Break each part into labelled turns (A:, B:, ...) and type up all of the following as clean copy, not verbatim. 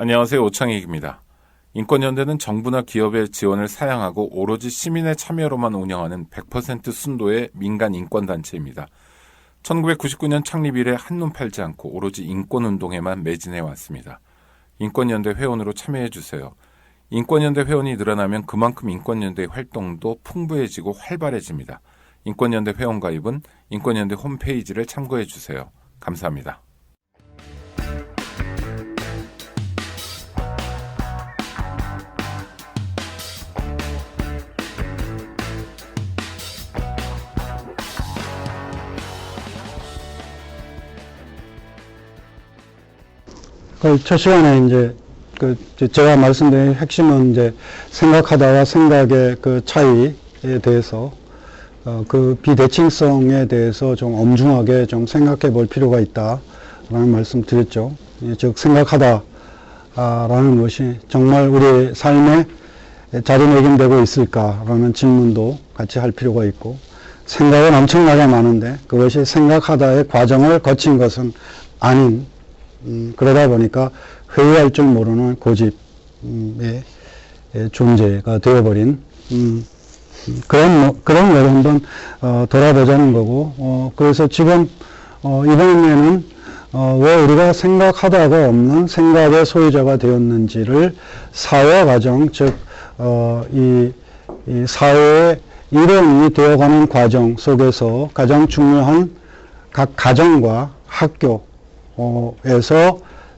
A: 안녕하세요. 오창익입니다. 인권연대는 정부나 기업의 지원을 사양하고 오로지 시민의 참여로만 운영하는 100% 순도의 민간 인권단체입니다. 1999년 창립 이래 한눈 팔지 않고 오로지 인권운동에만 매진해 왔습니다. 인권연대 회원으로 참여해주세요. 인권연대 회원이 늘어나면 그만큼 인권연대의 활동도 풍부해지고 활발해집니다. 인권연대 회원 가입은 인권연대 홈페이지를 참고해주세요. 감사합니다.
B: 첫 시간에 제가 말씀드린 핵심은 생각하다와 생각의 그 차이에 대해서 그 비대칭성에 대해서 좀 엄중하게 좀 생각해 볼 필요가 있다라는 말씀 드렸죠. 즉 생각하다라는 것이 정말 우리의 삶에 자리매김되고 있을까라는 질문도 같이 할 필요가 있고, 생각은 엄청나게 많은데 그것이 생각하다의 과정을 거친 것은 아닌, 그러다 보니까 회의할 줄 모르는 고집의 존재가 되어버린 그런 걸 한번 돌아보자는 거고, 그래서 지금 이번에는 왜 우리가 생각하다가 없는 생각의 소유자가 되었는지를 사회화 과정, 즉 이 사회의 일원이 되어가는 과정 속에서 가장 중요한 각 가정과 학교에서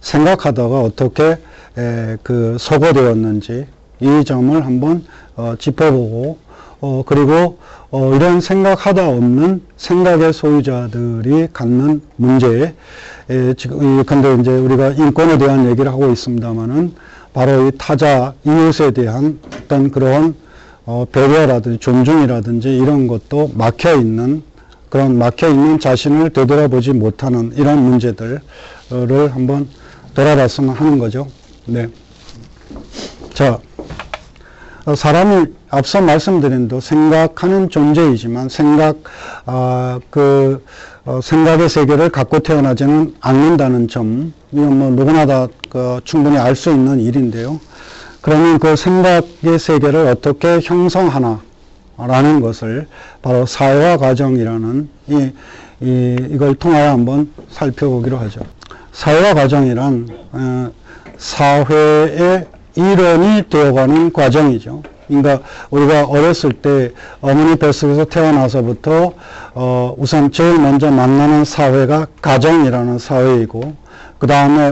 B: 생각하다가 어떻게 소거되었는지 이 점을 한번 짚어보고, 그리고 이런 생각하다 없는 생각의 소유자들이 갖는 문제에 지금 근데 이제 우리가 인권에 대한 얘기를 하고 있습니다만은 바로 이 타자 이웃에 대한 어떤 그런 배려라든지 존중이라든지 이런 것도 막혀있는, 그런 막혀있는 자신을 되돌아보지 못하는 이런 문제들을 한번 돌아봤으면 하는 거죠. 네. 자, 사람이 앞서 말씀드린 대로 생각하는 존재이지만 생각의 세계를 갖고 태어나지는 않는다는 점, 이건 뭐 누구나 다 충분히 알 수 있는 일인데요. 그러면 그 생각의 세계를 어떻게 형성하나라는 것을 바로 사회화 과정이라는 이걸 통하여 한번 살펴보기로 하죠. 사회화 과정이란 사회의 일원이 되어가는 과정이죠. 그러니까 우리가 어렸을 때 어머니 뱃속에서 태어나서부터 우선 제일 먼저 만나는 사회가 가정이라는 사회이고, 그 다음에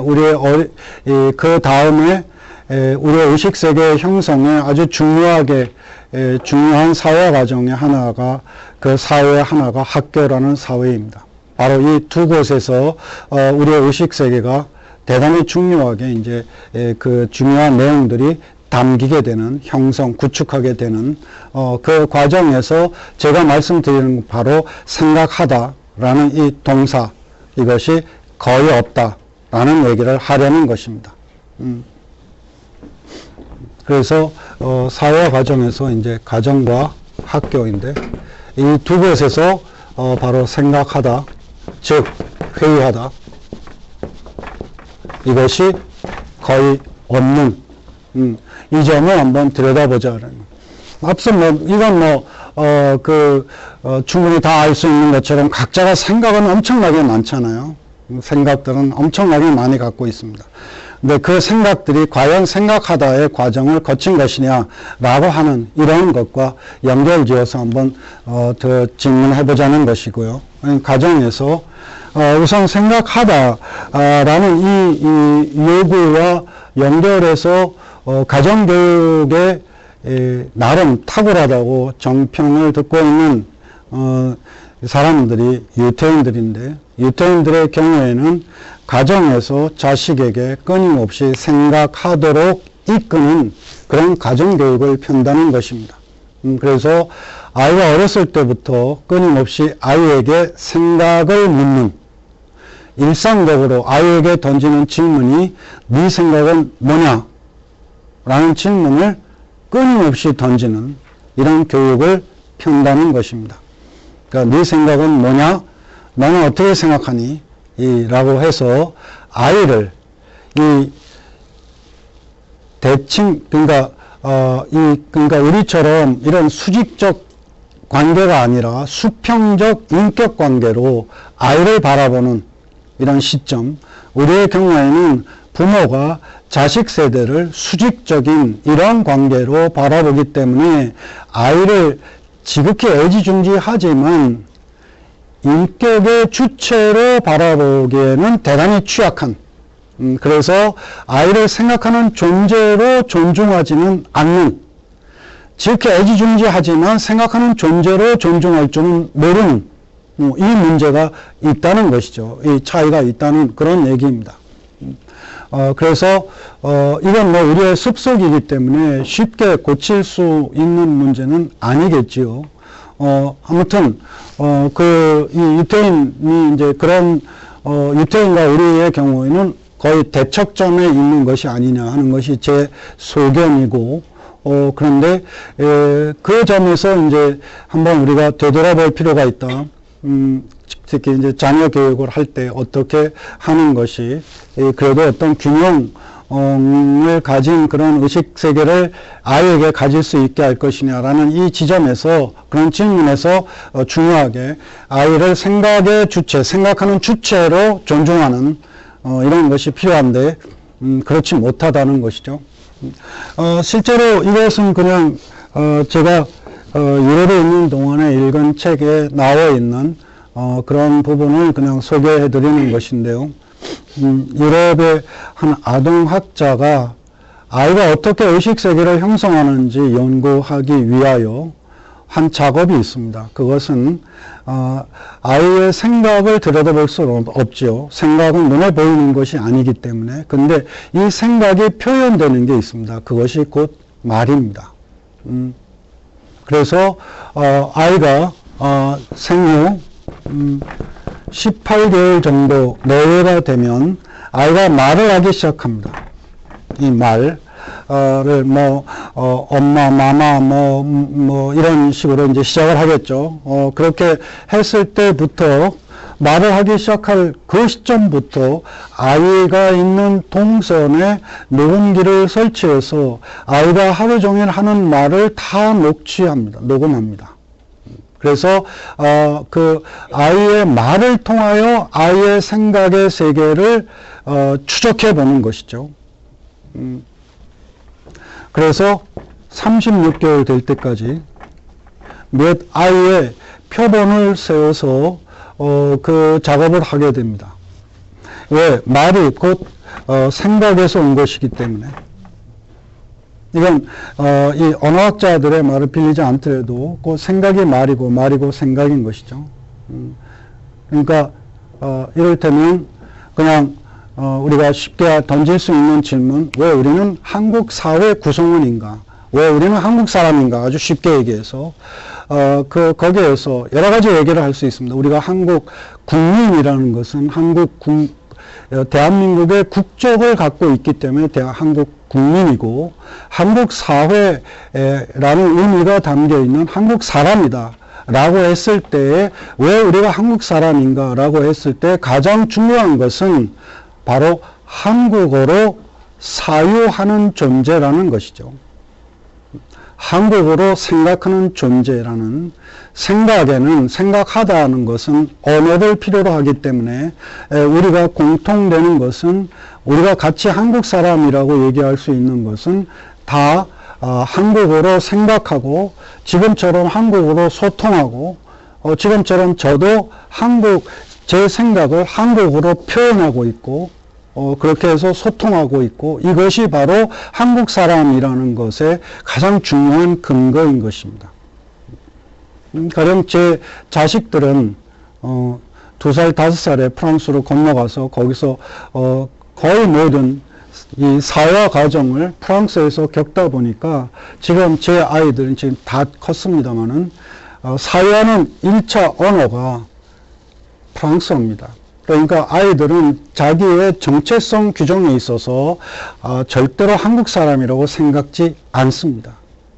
B: 그 다음에 우리의 의식세계의 형성에 아주 중요한 사회 과정의 하나가, 그 사회의 하나가 학교라는 사회입니다. 바로 이 두 곳에서 우리의 의식세계가 대단히 중요하게 이제 그 중요한 내용들이 담기게 되는, 구축하게 되는 그 과정에서 제가 말씀드리는 바로 생각하다라는 이 동사, 이것이 거의 없다라는 얘기를 하려는 것입니다. 그래서 사회화 과정에서 이제 가정과 학교인데, 이 두 곳에서 바로 생각하다, 즉 회의하다, 이것이 거의 없는 이 점을 한번 들여다보자는. 앞서 이건 충분히 다 알 수 있는 것처럼 각자가 생각은 엄청나게 많잖아요. 생각들은 엄청나게 많이 갖고 있습니다. 근데 그 생각들이 과연 생각하다의 과정을 거친 것이냐라고 하는 이런 것과 연결지어서 한번 더 질문해보자는 것이고요. 가정에서 우선 생각하다라는 이 요구와 연결해서 가정교육에 나름 탁월하다고 정평을 듣고 있는 사람들이 유태인들인데, 유태인들의 경우에는 가정에서 자식에게 끊임없이 생각하도록 이끄는 그런 가정교육을 편다는 것입니다. 그래서 아이가 어렸을 때부터 끊임없이 아이에게 생각을 묻는, 일상적으로 아이에게 던지는 질문이 네 생각은 뭐냐? 라는 질문을 끊임없이 던지는 이런 교육을 편다는 것입니다. 그러니까 네 생각은 뭐냐? 너는 어떻게 생각하니? 라고 해서 아이를 그러니까 우리처럼 이런 수직적 관계가 아니라 수평적 인격 관계로 아이를 바라보는 이런 시점, 우리의 경우에는 부모가 자식 세대를 수직적인 이런 관계로 바라보기 때문에 아이를 지극히 애지중지하지만 인격의 주체로 바라보기에는 대단히 취약한, 그래서 아이를 생각하는 존재로 존중하지는 않는, 지극히 애지중지하지만 생각하는 존재로 존중할 줄은 모르는 이 문제가 있다는 것이죠. 이 차이가 있다는 그런 얘기입니다. 그래서 이건 뭐 우리의 습속이기 때문에 쉽게 고칠 수 있는 문제는 아니겠지요. 아무튼 이 유태인이 이제 그런 유태인과 우리의 경우에는 거의 대척점에 있는 것이 아니냐 하는 것이 제 소견이고, 그런데 그 점에서 이제 한번 우리가 되돌아볼 필요가 있다. 특히 이제 자녀 교육을 할 때 어떻게 하는 것이 그래도 어떤 균형을 가진 그런 의식 세계를 아이에게 가질 수 있게 할 것이냐라는 이 지점에서, 그런 질문에서 중요하게 아이를 생각의 주체, 생각하는 주체로 존중하는 이런 것이 필요한데 그렇지 못하다는 것이죠. 실제로 이것은 그냥 제가 유럽에 있는 동안에 읽은 책에 나와 있는 그런 부분을 그냥 소개해 드리는 것인데요. 유럽의 한 아동학자가 아이가 어떻게 의식세계를 형성하는지 연구하기 위하여 한 작업이 있습니다. 그것은 아이의 생각을 들여다볼 수는 없죠. 생각은 눈에 보이는 것이 아니기 때문에. 근데 이 생각이 표현되는 게 있습니다. 그것이 곧 말입니다. 그래서 아이가 생후 18개월 정도 내외가 되면 아이가 말을 하기 시작합니다. 이 말을 엄마, 마마, 이런 식으로 이제 시작을 하겠죠. 그렇게 했을 때부터 말을 하기 시작할 그 시점부터 아이가 있는 동선에 녹음기를 설치해서 아이가 하루 종일 하는 말을 다 녹음합니다. 그래서 그 아이의 말을 통하여 아이의 생각의 세계를 추적해 보는 것이죠. 그래서 36개월 될 때까지 몇 아이의 표본을 세워서 그 작업을 하게 됩니다. 왜? 말이 곧 생각에서 온 것이기 때문에. 이건 이 언어학자들의 말을 빌리지 않더라도 그 생각이 말이고 말이고 생각인 것이죠. 그러니까 이를테면 그냥 우리가 쉽게 던질 수 있는 질문, 왜 우리는 한국 사회 구성원인가? 왜 우리는 한국 사람인가? 아주 쉽게 얘기해서 거기에서 여러 가지 얘기를 할 수 있습니다. 우리가 한국 국민이라는 것은 대한민국의 국적을 갖고 있기 때문에 한국 국민이고, 한국 사회라는 의미가 담겨 있는 한국 사람이다 라고 했을 때, 왜 우리가 한국 사람인가 라고 했을 때 가장 중요한 것은 바로 한국어로 사유하는 존재라는 것이죠. 한국어로 생각하는 존재라는, 생각에는, 생각하다는 것은 언어를 필요로 하기 때문에 우리가 공통되는 것은, 우리가 같이 한국 사람이라고 얘기할 수 있는 것은 다 한국어로 생각하고, 지금처럼 한국어로 소통하고, 지금처럼 저도 제 생각을 한국어로 표현하고 있고, 그렇게 해서 소통하고 있고, 이것이 바로 한국 사람이라는 것의 가장 중요한 근거인 것입니다. 가령 제 자식들은 2살, 5살에 프랑스로 건너가서 거기서 거의 모든 이 사회 과정을 프랑스에서 겪다 보니까 지금 제 아이들은 지금 다 컸습니다만은 사회하는 1차 언어가 프랑스어입니다. 그러니까 아이들은 자기의 정체성 규정에 있어서 절대로 한국 사람이라고 생각지 않습니다.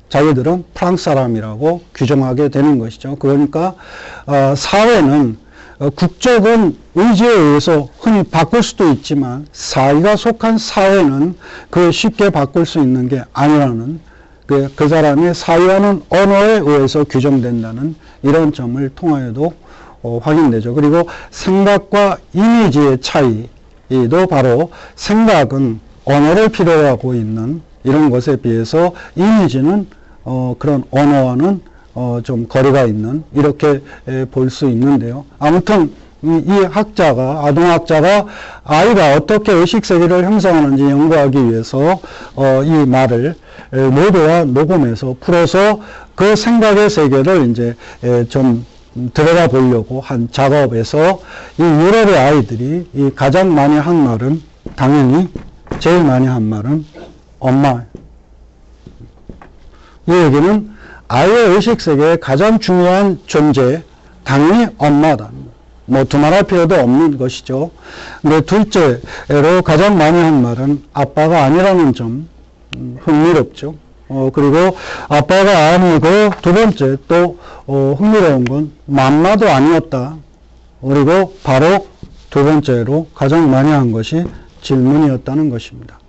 B: 자기들은 프랑스 사람이라고 규정하게 되는 것이죠. 그러니까 사회는 국적은 의지에 의해서 흔히 바꿀 수도 있지만 자기가 속한 사회는 그 쉽게 바꿀 수 있는 게 아니라는 그 사람의 사유하는 언어에 의해서 규정된다는 이런 점을 통하여도 확인되죠. 그리고 생각과 이미지의 차이도 바로 생각은 언어를 필요로 하고 있는 이런 것에 비해서 이미지는 그런 언어와는 좀 거리가 있는 이렇게 볼 수 있는데요. 아무튼 이 학자가 아동학자가 아이가 어떻게 의식세계를 형성하는지 연구하기 위해서 이 말을 모두와 녹음해서 풀어서 그 생각의 세계를 이제 좀 들어가 보려고 한 작업에서 이 유럽의 아이들이 이 가장 많이 한 말은 당연히 제일 많이 한 말은 엄마. 이 얘기는 아이의 의식세계의 가장 중요한 존재, 당연히 엄마다. 뭐 두말할 필요도 없는 것이죠. 근데 둘째로 가장 많이 한 말은 아빠가 아니라는 점, 흥미롭죠. 그리고 아빠가 아니고 두 번째 또 흥미로운 건 맘마도 아니었다. 그리고 바로 두 번째로 가장 많이 한 것이 질문이었다는 것입니다.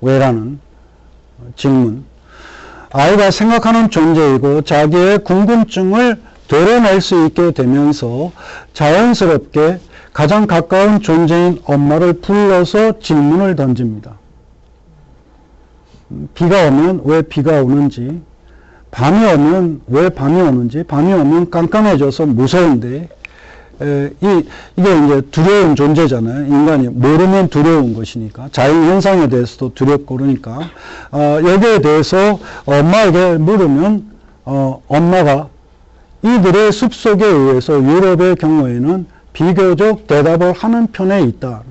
B: 왜라는 질문. 아이가 생각하는 존재이고 자기의 궁금증을 드러낼 수 있게 되면서 자연스럽게 가장 가까운 존재인 엄마를 불러서 질문을 던집니다. 비가 오면 왜 비가 오는지, 밤이 오면 왜 밤이 오는지, 밤이 오면 깜깜해져서 무서운데, 이게 이제 두려운 존재잖아요. 인간이 모르면 두려운 것이니까. 자연현상에 대해서도 두렵고 그러니까. 여기에 대해서 엄마에게 물으면, 엄마가 이들의 숲속에 의해서 유럽의 경우에는 비교적 대답을 하는 편에 있다.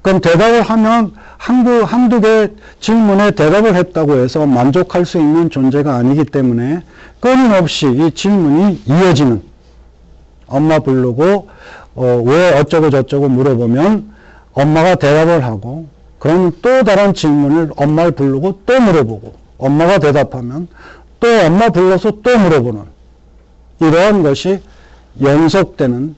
B: 그럼 대답을 하면 한두 개 질문에 대답을 했다고 해서 만족할 수 있는 존재가 아니기 때문에 끊임없이 이 질문이 이어지는, 엄마 부르고 왜 어쩌고 저쩌고 물어보면 엄마가 대답을 하고, 그러면 또 다른 질문을 엄마를 부르고 또 물어보고, 엄마가 대답하면 또 엄마 불러서 또 물어보는, 이러한 것이 연속되는,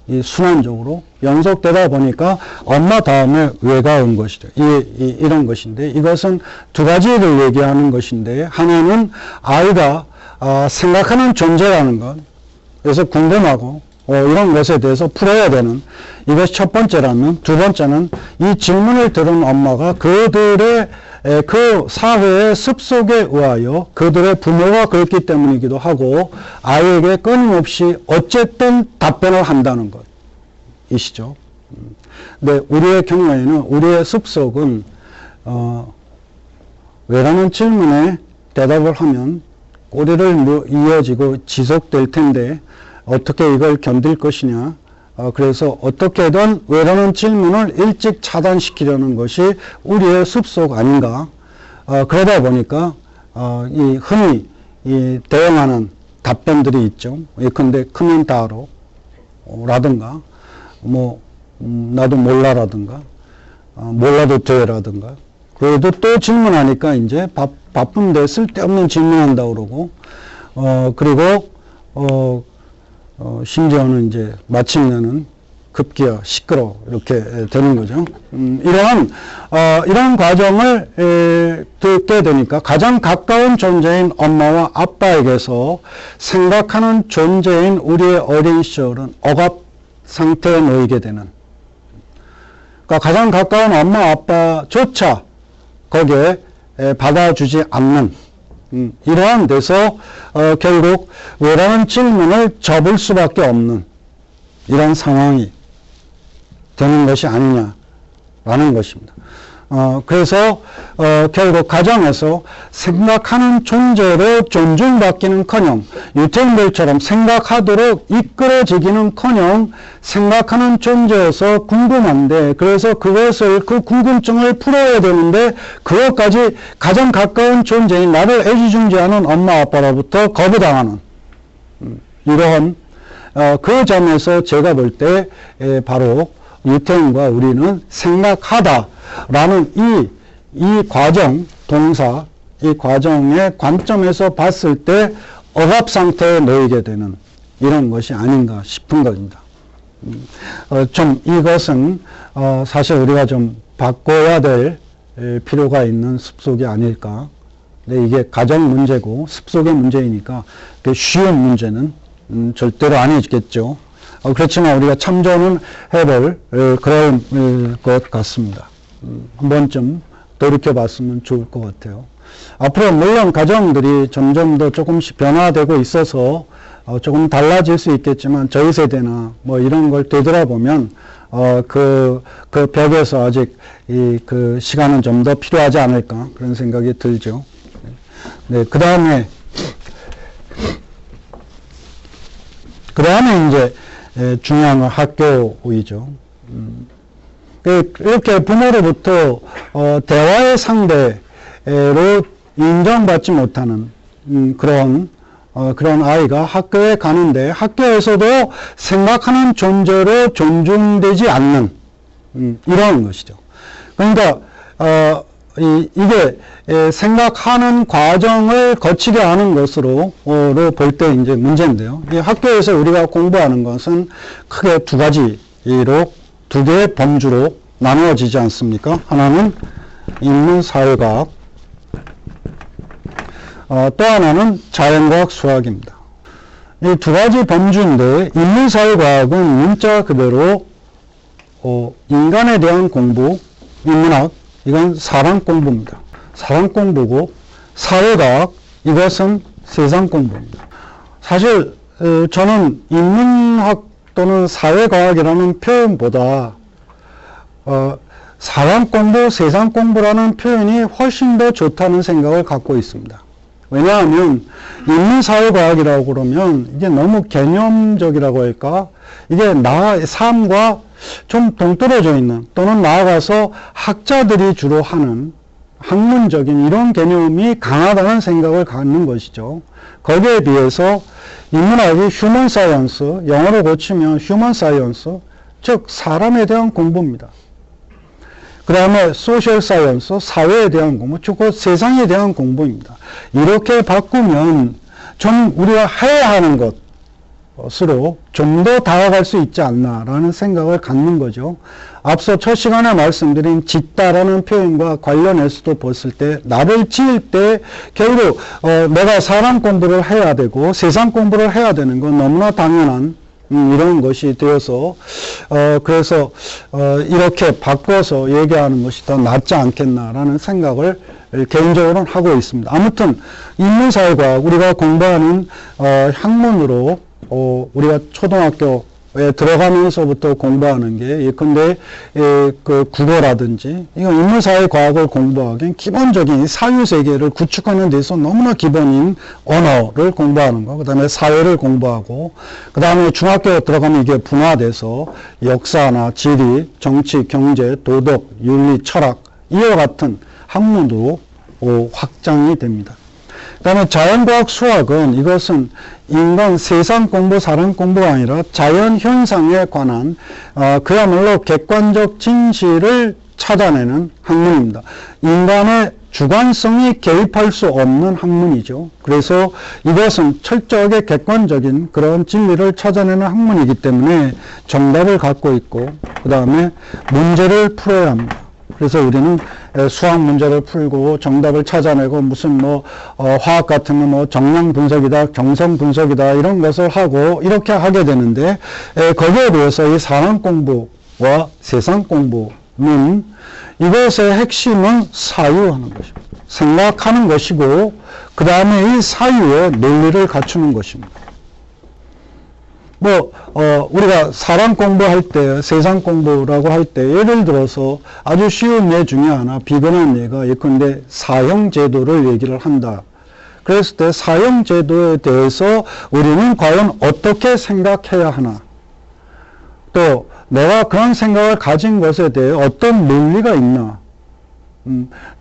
B: 이 순환적으로 연속되다 보니까 엄마 다음에 왜가 온 것이죠. 이런 것인데, 이것은 두 가지를 얘기하는 것인데, 하나는 아이가 생각하는 존재라는 것, 그래서 궁금하고 이런 것에 대해서 풀어야 되는, 이것이 첫 번째라면, 두 번째는 이 질문을 들은 엄마가 그들의 그 사회의 습속에 의하여 그들의 부모가 그렇기 때문이기도 하고 아이에게 끊임없이 어쨌든 답변을 한다는 것이시죠. 근데 우리의 경우에는 우리의 습속은 왜라는 질문에 대답을 하면 꼬리를 이어지고 지속될 텐데 어떻게 이걸 견딜 것이냐. 그래서 어떻게든 왜라는 질문을 일찍 차단시키려는 것이 우리의 습속 아닌가. 그러다 보니까 흔히 대응하는 답변들이 있죠. 예컨대 크면 다로 라든가 나도 몰라라든가 몰라도 돼라든가. 그래도 또 질문하니까 이제 바쁜데 쓸데없는 질문한다 그러고 그리고 심지어는 이제 마침내는 급기야 시끄러 이렇게 되는 거죠. 이러한 과정을 듣게 되니까 가장 가까운 존재인 엄마와 아빠에게서 생각하는 존재인 우리의 어린 시절은 억압 상태에 놓이게 되는, 그러니까 가장 가까운 엄마 아빠조차 거기에 받아주지 않는 이러한 데서 결국 왜라는 질문을 접을 수밖에 없는 이런 상황이 되는 것이 아니냐라는 것입니다. 그래서 결국 가정에서 생각하는 존재로 존중받기는커녕 유태인들처럼 생각하도록 이끌어지기는커녕 생각하는 존재에서 궁금한데, 그래서 그 궁금증을 풀어야 되는데 그것까지 가장 가까운 존재인 나를 애지중지하는 엄마 아빠로부터 거부당하는 이러한 그 점에서 제가 볼 때 바로 유태인과 우리는 생각하다라는 이 과정, 동사, 이 과정의 관점에서 봤을 때 억압 상태에 놓이게 되는 이런 것이 아닌가 싶은 겁니다. 좀 이것은 사실 우리가 좀 바꿔야 될 필요가 있는 습속이 아닐까. 근데 이게 가정 문제고 습속의 문제이니까 쉬운 문제는 절대로 아니겠죠. 그렇지만 우리가 참조는 해볼 그런 것 같습니다. 한 번쯤 돌이켜봤으면 좋을 것 같아요. 앞으로 물론 가정들이 점점 더 조금씩 변화되고 있어서 조금 달라질 수 있겠지만 저희 세대나 뭐 이런 걸 되돌아보면 그 벽에서 아직 그 시간은 좀 더 필요하지 않을까 그런 생각이 들죠. 네, 그 다음에 이제 중요한 건 학교이죠. 이렇게 부모로부터 대화의 상대로 인정받지 못하는 그런 아이가 학교에 가는데 학교에서도 생각하는 존재로 존중되지 않는 이런 것이죠. 그러니까 이게 생각하는 과정을 거치게 하는 것으로 볼 때 이제 문제인데요. 이 학교에서 우리가 공부하는 것은 크게 두 개의 범주로 나누어지지 않습니까? 하나는 인문사회과학, 또 하나는 자연과학, 수학입니다. 이 두 가지 범주인데 인문사회과학은 문자 그대로 인간에 대한 공부, 인문학, 이건 사람 공부입니다. 사람 공부고 사회과학, 이것은 세상 공부입니다. 사실 저는 인문학 또는 사회과학이라는 표현보다 사람 공부, 세상 공부라는 표현이 훨씬 더 좋다는 생각을 갖고 있습니다. 왜냐하면 인문사회과학이라고 그러면 이게 너무 개념적이라고 할까? 이게 나의 삶과 좀 동떨어져 있는, 또는 나아가서 학자들이 주로 하는 학문적인 이런 개념이 강하다는 생각을 갖는 것이죠. 거기에 비해서 인문학이 휴먼 사이언스, 영어로 고치면 휴먼 사이언스, 즉 사람에 대한 공부입니다. 그 다음에 소셜 사이언스, 사회에 대한 공부, 즉 세상에 대한 공부입니다. 이렇게 바꾸면 좀 우리가 해야 하는 것으로 좀 더 다가갈 수 있지 않나라는 생각을 갖는 거죠. 앞서 첫 시간에 말씀드린 짓다라는 표현과 관련해서도 봤을 때 나를 지을 때 결국 내가 사람 공부를 해야 되고 세상 공부를 해야 되는 건 너무나 당연한 이런 것이 되어서 그래서 이렇게 바꿔서 얘기하는 것이 더 낫지 않겠나라는 생각을 개인적으로는 하고 있습니다. 아무튼 인문사회과학 우리가 공부하는 학문으로 우리가 초등학교에 들어가면서부터 공부하는 게 예컨대 그 국어라든지 이거 인문사회과학을 공부하기엔 기본적인 사유세계를 구축하는 데서 너무나 기본인 언어를 공부하는 거, 그 다음에 사회를 공부하고, 그 다음에 중학교에 들어가면 이게 분화돼서 역사나 지리, 정치, 경제, 도덕, 윤리, 철학 이와 같은 학문으로 확장이 됩니다. 그 다음에 자연과학 수학은 이것은 인간 세상 공부, 사람 공부가 아니라 자연 현상에 관한 그야말로 객관적 진실을 찾아내는 학문입니다. 인간의 주관성이 개입할 수 없는 학문이죠. 그래서 이것은 철저하게 객관적인 그런 진리를 찾아내는 학문이기 때문에 정답을 갖고 있고 그 다음에 문제를 풀어야 합니다. 그래서 우리는 수학 문제를 풀고 정답을 찾아내고 무슨 화학 같은 거 정량 분석이다, 경성 분석이다 이런 것을 하고 이렇게 하게 되는데 거기에 비해서 이 사람 공부와 세상 공부는 이것의 핵심은 사유하는 것입니다. 생각하는 것이고 그 다음에 이 사유에 논리를 갖추는 것입니다. 우리가 사람 공부할 때, 세상 공부라고 할 때, 예를 들어서 아주 쉬운 예 중에 하나, 비근한 예가 예컨대 사형제도를 얘기를 한다. 그랬을 때 사형제도에 대해서 우리는 과연 어떻게 생각해야 하나? 또, 내가 그런 생각을 가진 것에 대해 어떤 논리가 있나?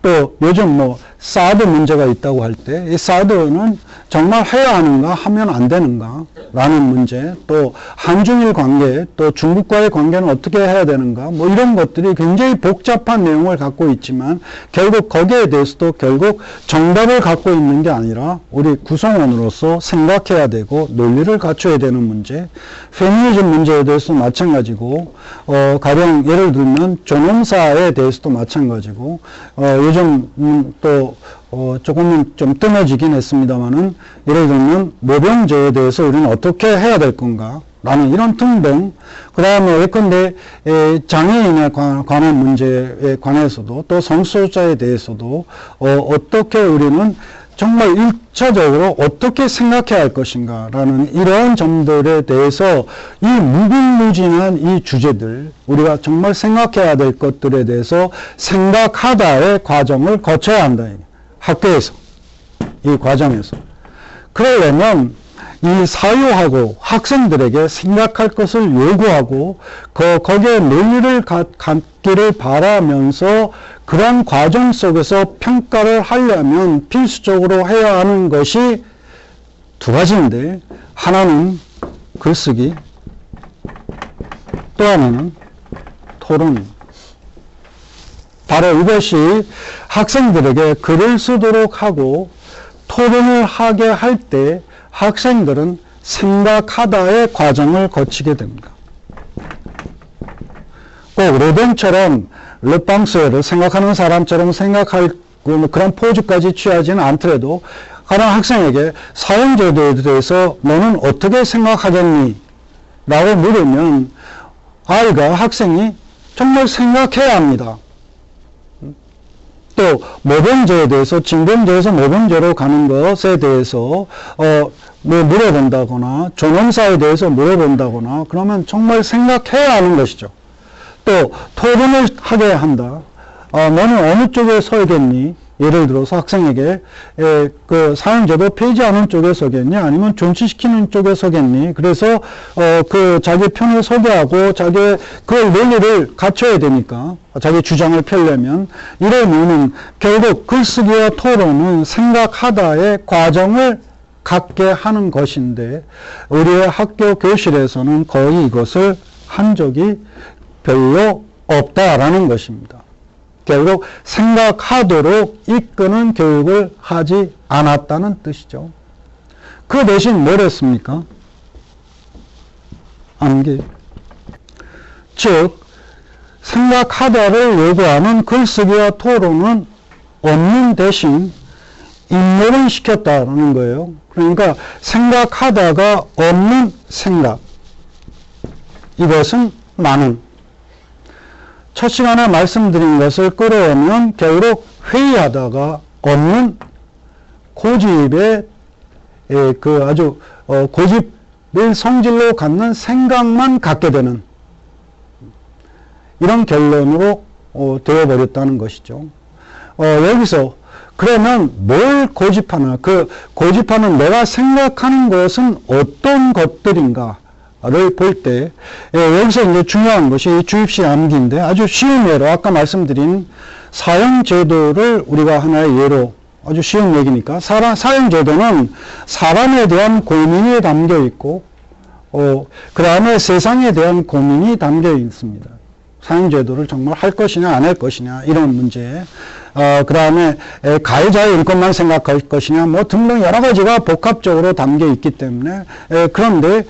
B: 또 요즘 뭐 사드 문제가 있다고 할 때 이 사드는 정말 해야 하는가 하면 안 되는가 라는 문제, 또 한중일 관계, 또 중국과의 관계는 어떻게 해야 되는가, 뭐 이런 것들이 굉장히 복잡한 내용을 갖고 있지만 결국 거기에 대해서도 결국 정답을 갖고 있는 게 아니라 우리 구성원으로서 생각해야 되고 논리를 갖춰야 되는 문제, 페미니즘 문제에 대해서도 마찬가지고, 가령 예를 들면 존엄사에 대해서도 마찬가지고, 요즘 또 조금은 좀 뜸해지긴 했습니다만은, 예를 들면 모병제에 대해서 우리는 어떻게 해야 될 건가 라는 이런 등등, 그 다음에 예컨대 장애인에 관한 문제에 관해서도, 또 성소수자에 대해서도 어떻게 우리는 정말 1차적으로 어떻게 생각해야 할 것인가 라는 이러한 점들에 대해서 이 무궁무진한 이 주제들, 우리가 정말 생각해야 될 것들에 대해서 생각하다의 과정을 거쳐야 한다. 학교에서, 이 과정에서. 그러려면 이 사유하고 학생들에게 생각할 것을 요구하고 거기에 논리를 갖기를 바라면서 그런 과정 속에서 평가를 하려면 필수적으로 해야 하는 것이 두 가지인데, 하나는 글쓰기, 또 하나는 토론. 바로 이것이 학생들에게 글을 쓰도록 하고 토론을 하게 할 때 학생들은 생각하다의 과정을 거치게 됩니다. 꼭 로댕처럼 르팡스를 생각하는 사람처럼 생각할 그런 포즈까지 취하지는 않더라도, 가령 학생에게 사형제도에 대해서 너는 어떻게 생각하겠니? 라고 물으면 학생이 정말 생각해야 합니다. 또 모병제에 대해서, 징병제에서 모병제로 가는 것에 대해서 뭐 물어본다거나 존엄사에 대해서 물어본다거나 그러면 정말 생각해야 하는 것이죠. 또 토론을 하게 한다. 너는 어느 쪽에 서겠니? 예를 들어서 학생에게 그 사형제도 폐지하는 쪽에 서겠니? 아니면 존치시키는 쪽에 서겠니? 그래서 그 자기 편을 서게 하고 자기의 그 논리를 갖춰야 되니까, 자기 주장을 펴려면, 이러면은 결국 글쓰기와 토론은 생각하다의 과정을 갖게 하는 것인데, 우리의 학교 교실에서는 거의 이것을 한 적이 별로 없다라는 것입니다. 결국 생각하도록 이끄는 교육을 하지 않았다는 뜻이죠. 그 대신 뭘 했습니까? 암기. 즉 생각하다를 요구하는 글쓰기와 토론은 없는 대신 인내를 시켰다는 거예요. 그러니까 생각하다가 없는 생각. 이것은 나는. 첫 시간에 말씀드린 것을 끌어오면 결국 회의하다가 없는 고집의 그 아주 고집을 성질로 갖는 생각만 갖게 되는 이런 결론으로 되어버렸다는 것이죠. 여기서 그러면 뭘 고집하나? 그 고집하는 내가 생각하는 것은 어떤 것들인가? 를 볼 때, 여기서 이제 중요한 것이 주입식 암기인데, 아주 쉬운 예로, 아까 말씀드린 사형제도를 우리가 하나의 예로, 아주 쉬운 얘기니까, 사형제도는 사람에 대한 고민이 담겨 있고, 그 다음에 세상에 대한 고민이 담겨 있습니다. 사형제도를 정말 할 것이냐, 안 할 것이냐, 이런 문제. 그 다음에 가해자의 인권만 생각할 것이냐, 뭐 등등 여러 가지가 복합적으로 담겨 있기 때문에, 그런데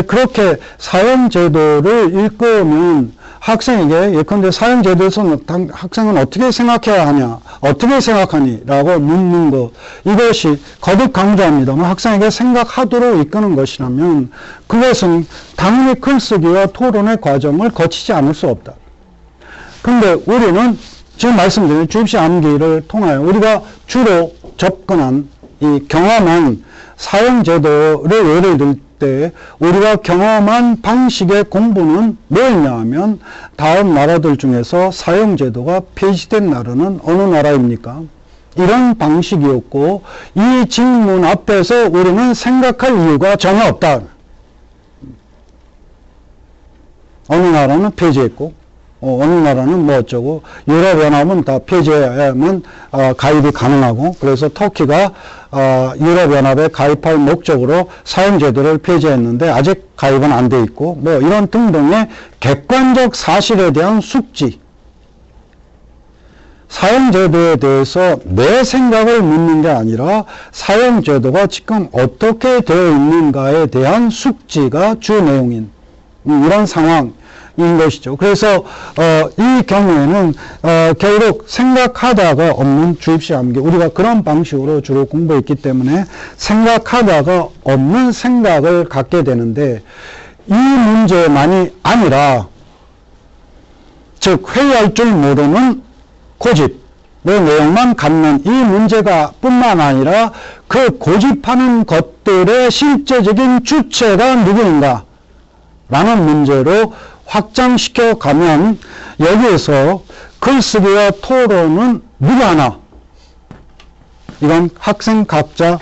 B: 그렇게 사형제도를 읽으면 학생에게, 예컨대 사형제도에서 학생은 어떻게 생각해야 하냐, 어떻게 생각하니? 라고 묻는 것, 이것이 거듭 강조합니다만 학생에게 생각하도록 이끄는 것이라면 그것은 당연히 글쓰기와 토론의 과정을 거치지 않을 수 없다. 그런데 우리는 지금 말씀드린 주입식 암기를 통하여 우리가 주로 접근한 이 경험한 사형제도를 예를 들 때 우리가 경험한 방식의 공부는 뭐였냐 하면, 다음 나라들 중에서 사형제도가 폐지된 나라는 어느 나라입니까? 이런 방식이었고, 이 질문 앞에서 우리는 생각할 이유가 전혀 없다. 어느 나라는 폐지했고 어느 나라는 뭐 어쩌고, 유럽연합은 다 폐지해야만 가입이 가능하고, 그래서 터키가 유럽연합에 가입할 목적으로 사형제도를 폐지했는데 아직 가입은 안 돼 있고, 뭐 이런 등등의 객관적 사실에 대한 숙지, 사형제도에 대해서 내 생각을 묻는 게 아니라 사형제도가 지금 어떻게 되어 있는가에 대한 숙지가 주 내용인 이런 상황인 것이죠. 그래서 이 경우에는 결국 생각하다가 없는 주입식 암기, 우리가 그런 방식으로 주로 공부했기 때문에 생각하다가 없는 생각을 갖게 되는데, 이 문제만이 아니라 즉 회의할 줄 모르는 고집의 내용만 갖는 이 문제가 뿐만 아니라 그 고집하는 것들의 실제적인 주체가 누구인가 라는 문제로 확장시켜 가면, 여기에서 글쓰기와 토론은 누구 하나, 이건 학생 각자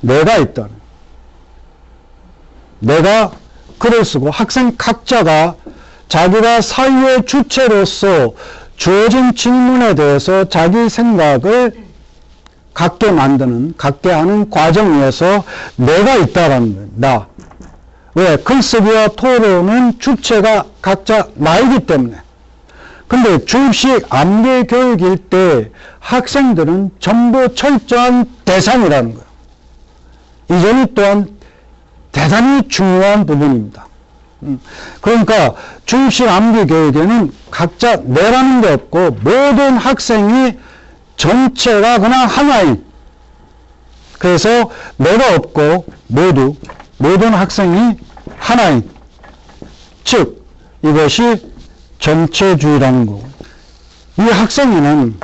B: 내가 있다, 내가 글을 쓰고 학생 각자가 자기가 사유의 주체로서 주어진 질문에 대해서 자기 생각을 갖게 하는 과정에서 내가 있다라는 거예요. 나. 왜? 글쓰기와 토론은 주체가 각자 나이기 때문에. 근데 주입식 암기 교육일 때 학생들은 전부 철저한 대상이라는 거예요. 이 점이 또한 대단히 중요한 부분입니다. 그러니까 주입식 암기 교육에는 각자 내라는 게 없고, 모든 학생이 전체가 그냥 하나인, 그래서 내가 없고 모든 학생이 하나인, 즉 이것이 전체주의라는 거고, 이 학생회는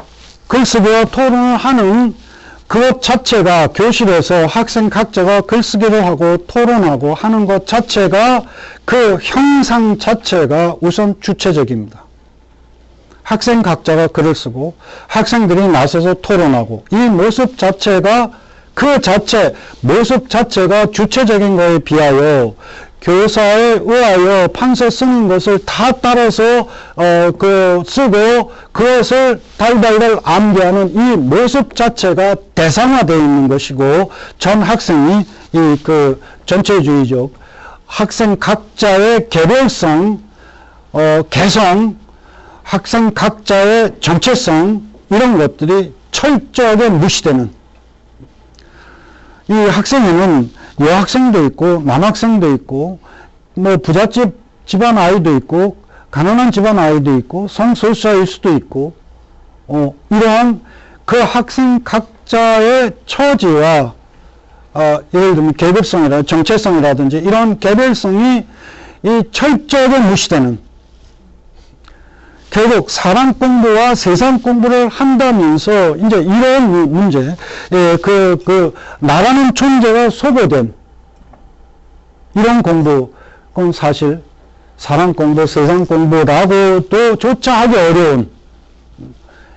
B: 글쓰기와 토론을 하는 그것 자체가, 교실에서 학생 각자가 글쓰기를 하고 토론하고 하는 것 자체가, 그 형상 자체가 우선 주체적입니다. 학생 각자가 글을 쓰고 학생들이 나서서 토론하고, 이 모습 자체가, 모습 자체가 주체적인 것에 비하여 교사에 의하여 판서 쓰는 것을 다 따라서 쓰고 그것을 달달달 암기하는 이 모습 자체가 대상화되어 있는 것이고, 전 학생이 전체주의적 학생 각자의 개별성, 개성, 학생 각자의 정체성, 이런 것들이 철저하게 무시되는, 이 학생에는 여학생도 있고 남학생도 있고 뭐 부잣집 집안 아이도 있고 가난한 집안 아이도 있고 성소수자일 수도 있고, 이러한 그 학생 각자의 처지와 예를 들면 계급성이라든지 정체성이라든지 이런 개별성이 이 철저하게 무시되는, 결국 사람 공부와 세상 공부를 한다면서 이제 이런 문제, 나라는 존재가 소외된 이런 공부, 그건 사실 사람 공부, 세상 공부라고도 조차 하기 어려운,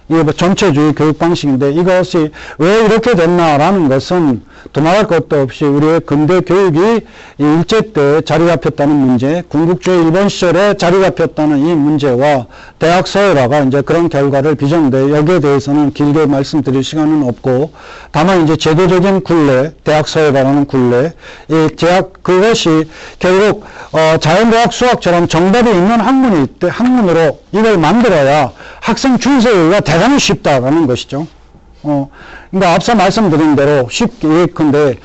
B: 이게 뭐 전체주의 교육 방식인데, 이것이 왜 이렇게 됐나라는 것은 도말할 것도 없이 우리의 근대 교육이 일제 때 자리 잡혔다는 문제, 군국주의 일본 시절에 자리 잡혔다는 이 문제와 대학 서열화가 이제 그런 결과를 빚었는데, 여기에 대해서는 길게 말씀드릴 시간은 없고, 다만 이제 제도적인 굴레, 대학 서열화라는 굴레, 이 그것이 결국 자연대학 수학처럼 정답이 있는 학문으로 이걸 만들어야 학생 줄 세우기가 대단히 쉽다라는 것이죠. 그러니까 앞서 말씀드린 대로 쉽게 예컨대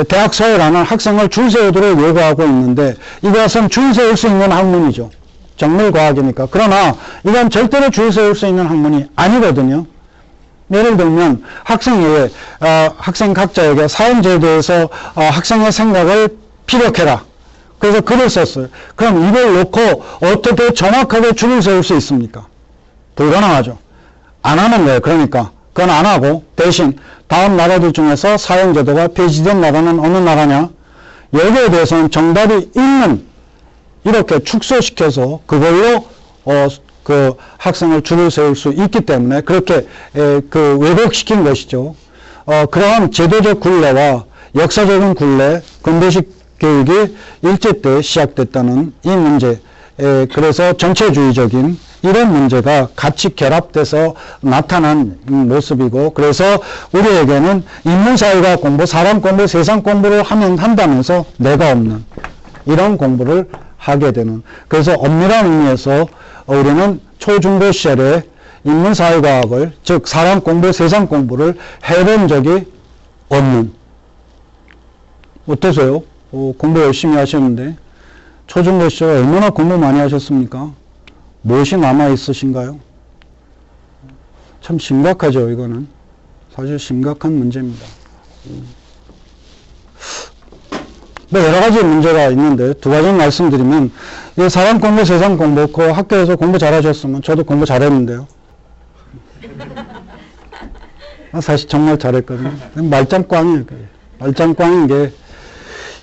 B: 대학 서열화는 학생을 줄 세우도록 요구하고 있는데, 이것은 줄 세울 수 있는 학문이죠. 정밀과학이니까. 그러나 이건 절대로 줄 세울 수 있는 학문이 아니거든요. 예를 들면 학생회에 학생 각자에게 사형제도에서 학생의 생각을 피력해라. 그래서 글을 썼어요. 그럼 이걸 놓고 어떻게 정확하게 줄을 세울 수 있습니까? 불가능하죠. 안 하는 거예요. 그러니까 그건 안 하고, 대신 다음 나라들 중에서 사형제도가 폐지된 나라는 어느 나라냐, 여기에 대해서는 정답이 있는, 이렇게 축소시켜서 그걸로 그 학생을 줄을 세울 수 있기 때문에 그렇게 왜곡시킨 것이죠. 그러한 제도적 굴레와 역사적인 굴레, 근대식 교육이 일제 때 시작됐다는 이 문제, 그래서 전체주의적인 이런 문제가 같이 결합돼서 나타난 모습이고, 그래서 우리에게는 인문사회가 공부, 사람 공부, 세상 공부를 한다면서 내가 없는 이런 공부를 하게 되는, 그래서 엄밀한 의미에서 우리는 초중고 시절에 인문사회과학을, 즉 사람 공부, 세상 공부를 해본 적이 없는. 어떠세요? 공부 열심히 하셨는데 초중고 시절에 얼마나 공부 많이 하셨습니까? 무엇이 남아 있으신가요? 참 심각하죠. 이거는 사실 심각한 문제입니다. 여러 가지 문제가 있는데 두 가지 말씀드리면, 이 사람 공부, 세상 공부, 그 학교에서 공부 잘하셨으면 저도 공부 잘했는데요. 사실 정말 잘했거든요. 말짱꽝이에요. 말짱꽝인 게,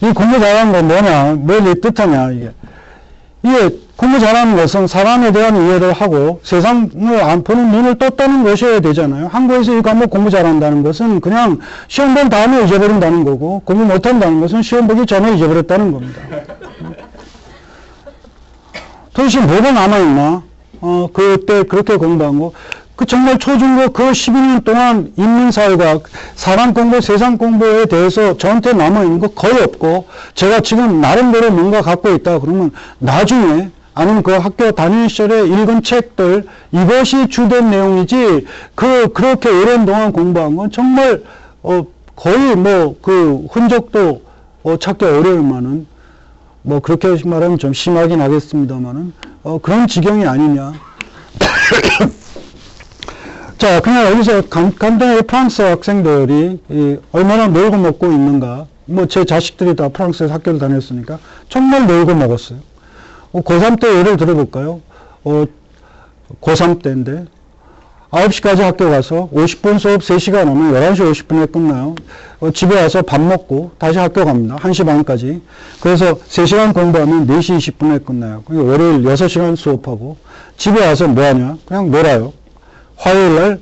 B: 이 공부 잘하는 건 뭐냐, 뭘 뜻하냐, 이게 공부 잘하는 것은 사람에 대한 이해를 하고 세상을 안 보는 눈을 떴다는 것이어야 되잖아요. 한국에서 이 과목 공부 잘한다는 것은 그냥 시험 본 다음에 잊어버린다는 거고, 공부 못한다는 것은 시험 보기 전에 잊어버렸다는 겁니다. 도대체 뭐가 남아있나? 그때 그렇게 공부한 거. 정말 초중고 그 12년 동안 인문사회가 사람 공부, 세상 공부에 대해서 저한테 남아있는 거 거의 없고, 제가 지금 나름대로 뭔가 갖고 있다 그러면 나중에, 아니면 그 학교 다니는 시절에 읽은 책들, 이것이 주된 내용이지, 그렇게 오랜 동안 공부한 건 정말, 거의 그 흔적도 찾기 어려울 만한, 그렇게 말하면 좀 심하긴 하겠습니다만은, 그런 지경이 아니냐. 자, 그냥 여기서 간단하게 프랑스 학생들이 얼마나 놀고 먹고 있는가. 제 자식들이 다 프랑스에서 학교를 다녔으니까 정말 놀고 먹었어요. 고3 때 예를 들어볼까요? 고3 때인데 9시까지 학교 가서 50분 수업 3시간 오면 11시 50분에 끝나요. 집에 와서 밥 먹고 다시 학교 갑니다. 1시 반까지. 그래서 3시간 공부하면 4시 20분에 끝나요. 월요일 6시간 수업하고, 집에 와서 뭐 하냐? 그냥 놀아요. 화요일날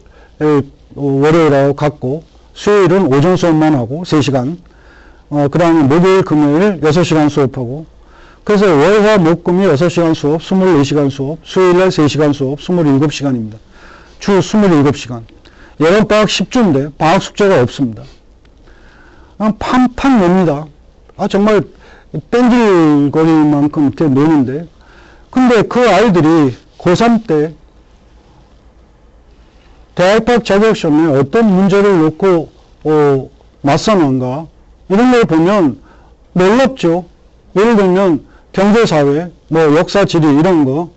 B: 월요일하고 같고, 수요일은 오전 수업만 하고 3시간, 그 다음에 목요일 금요일 6시간 수업하고, 그래서 월화 목금이 6시간 수업, 24시간 수업, 수요일날 3시간 수업, 27시간입니다. 주 27시간. 여름방학 10주인데 방학 숙제가 없습니다. 그냥 판판 놉니다. 정말 뺀질거릴 만큼 이렇게 노는데, 근데 그 아이들이 고3 때 대학입학 자격시험에 어떤 문제를 놓고 맞서는가, 이런 걸 보면 놀랍죠. 예를 들면 경제사회, 역사, 지리 이런 거,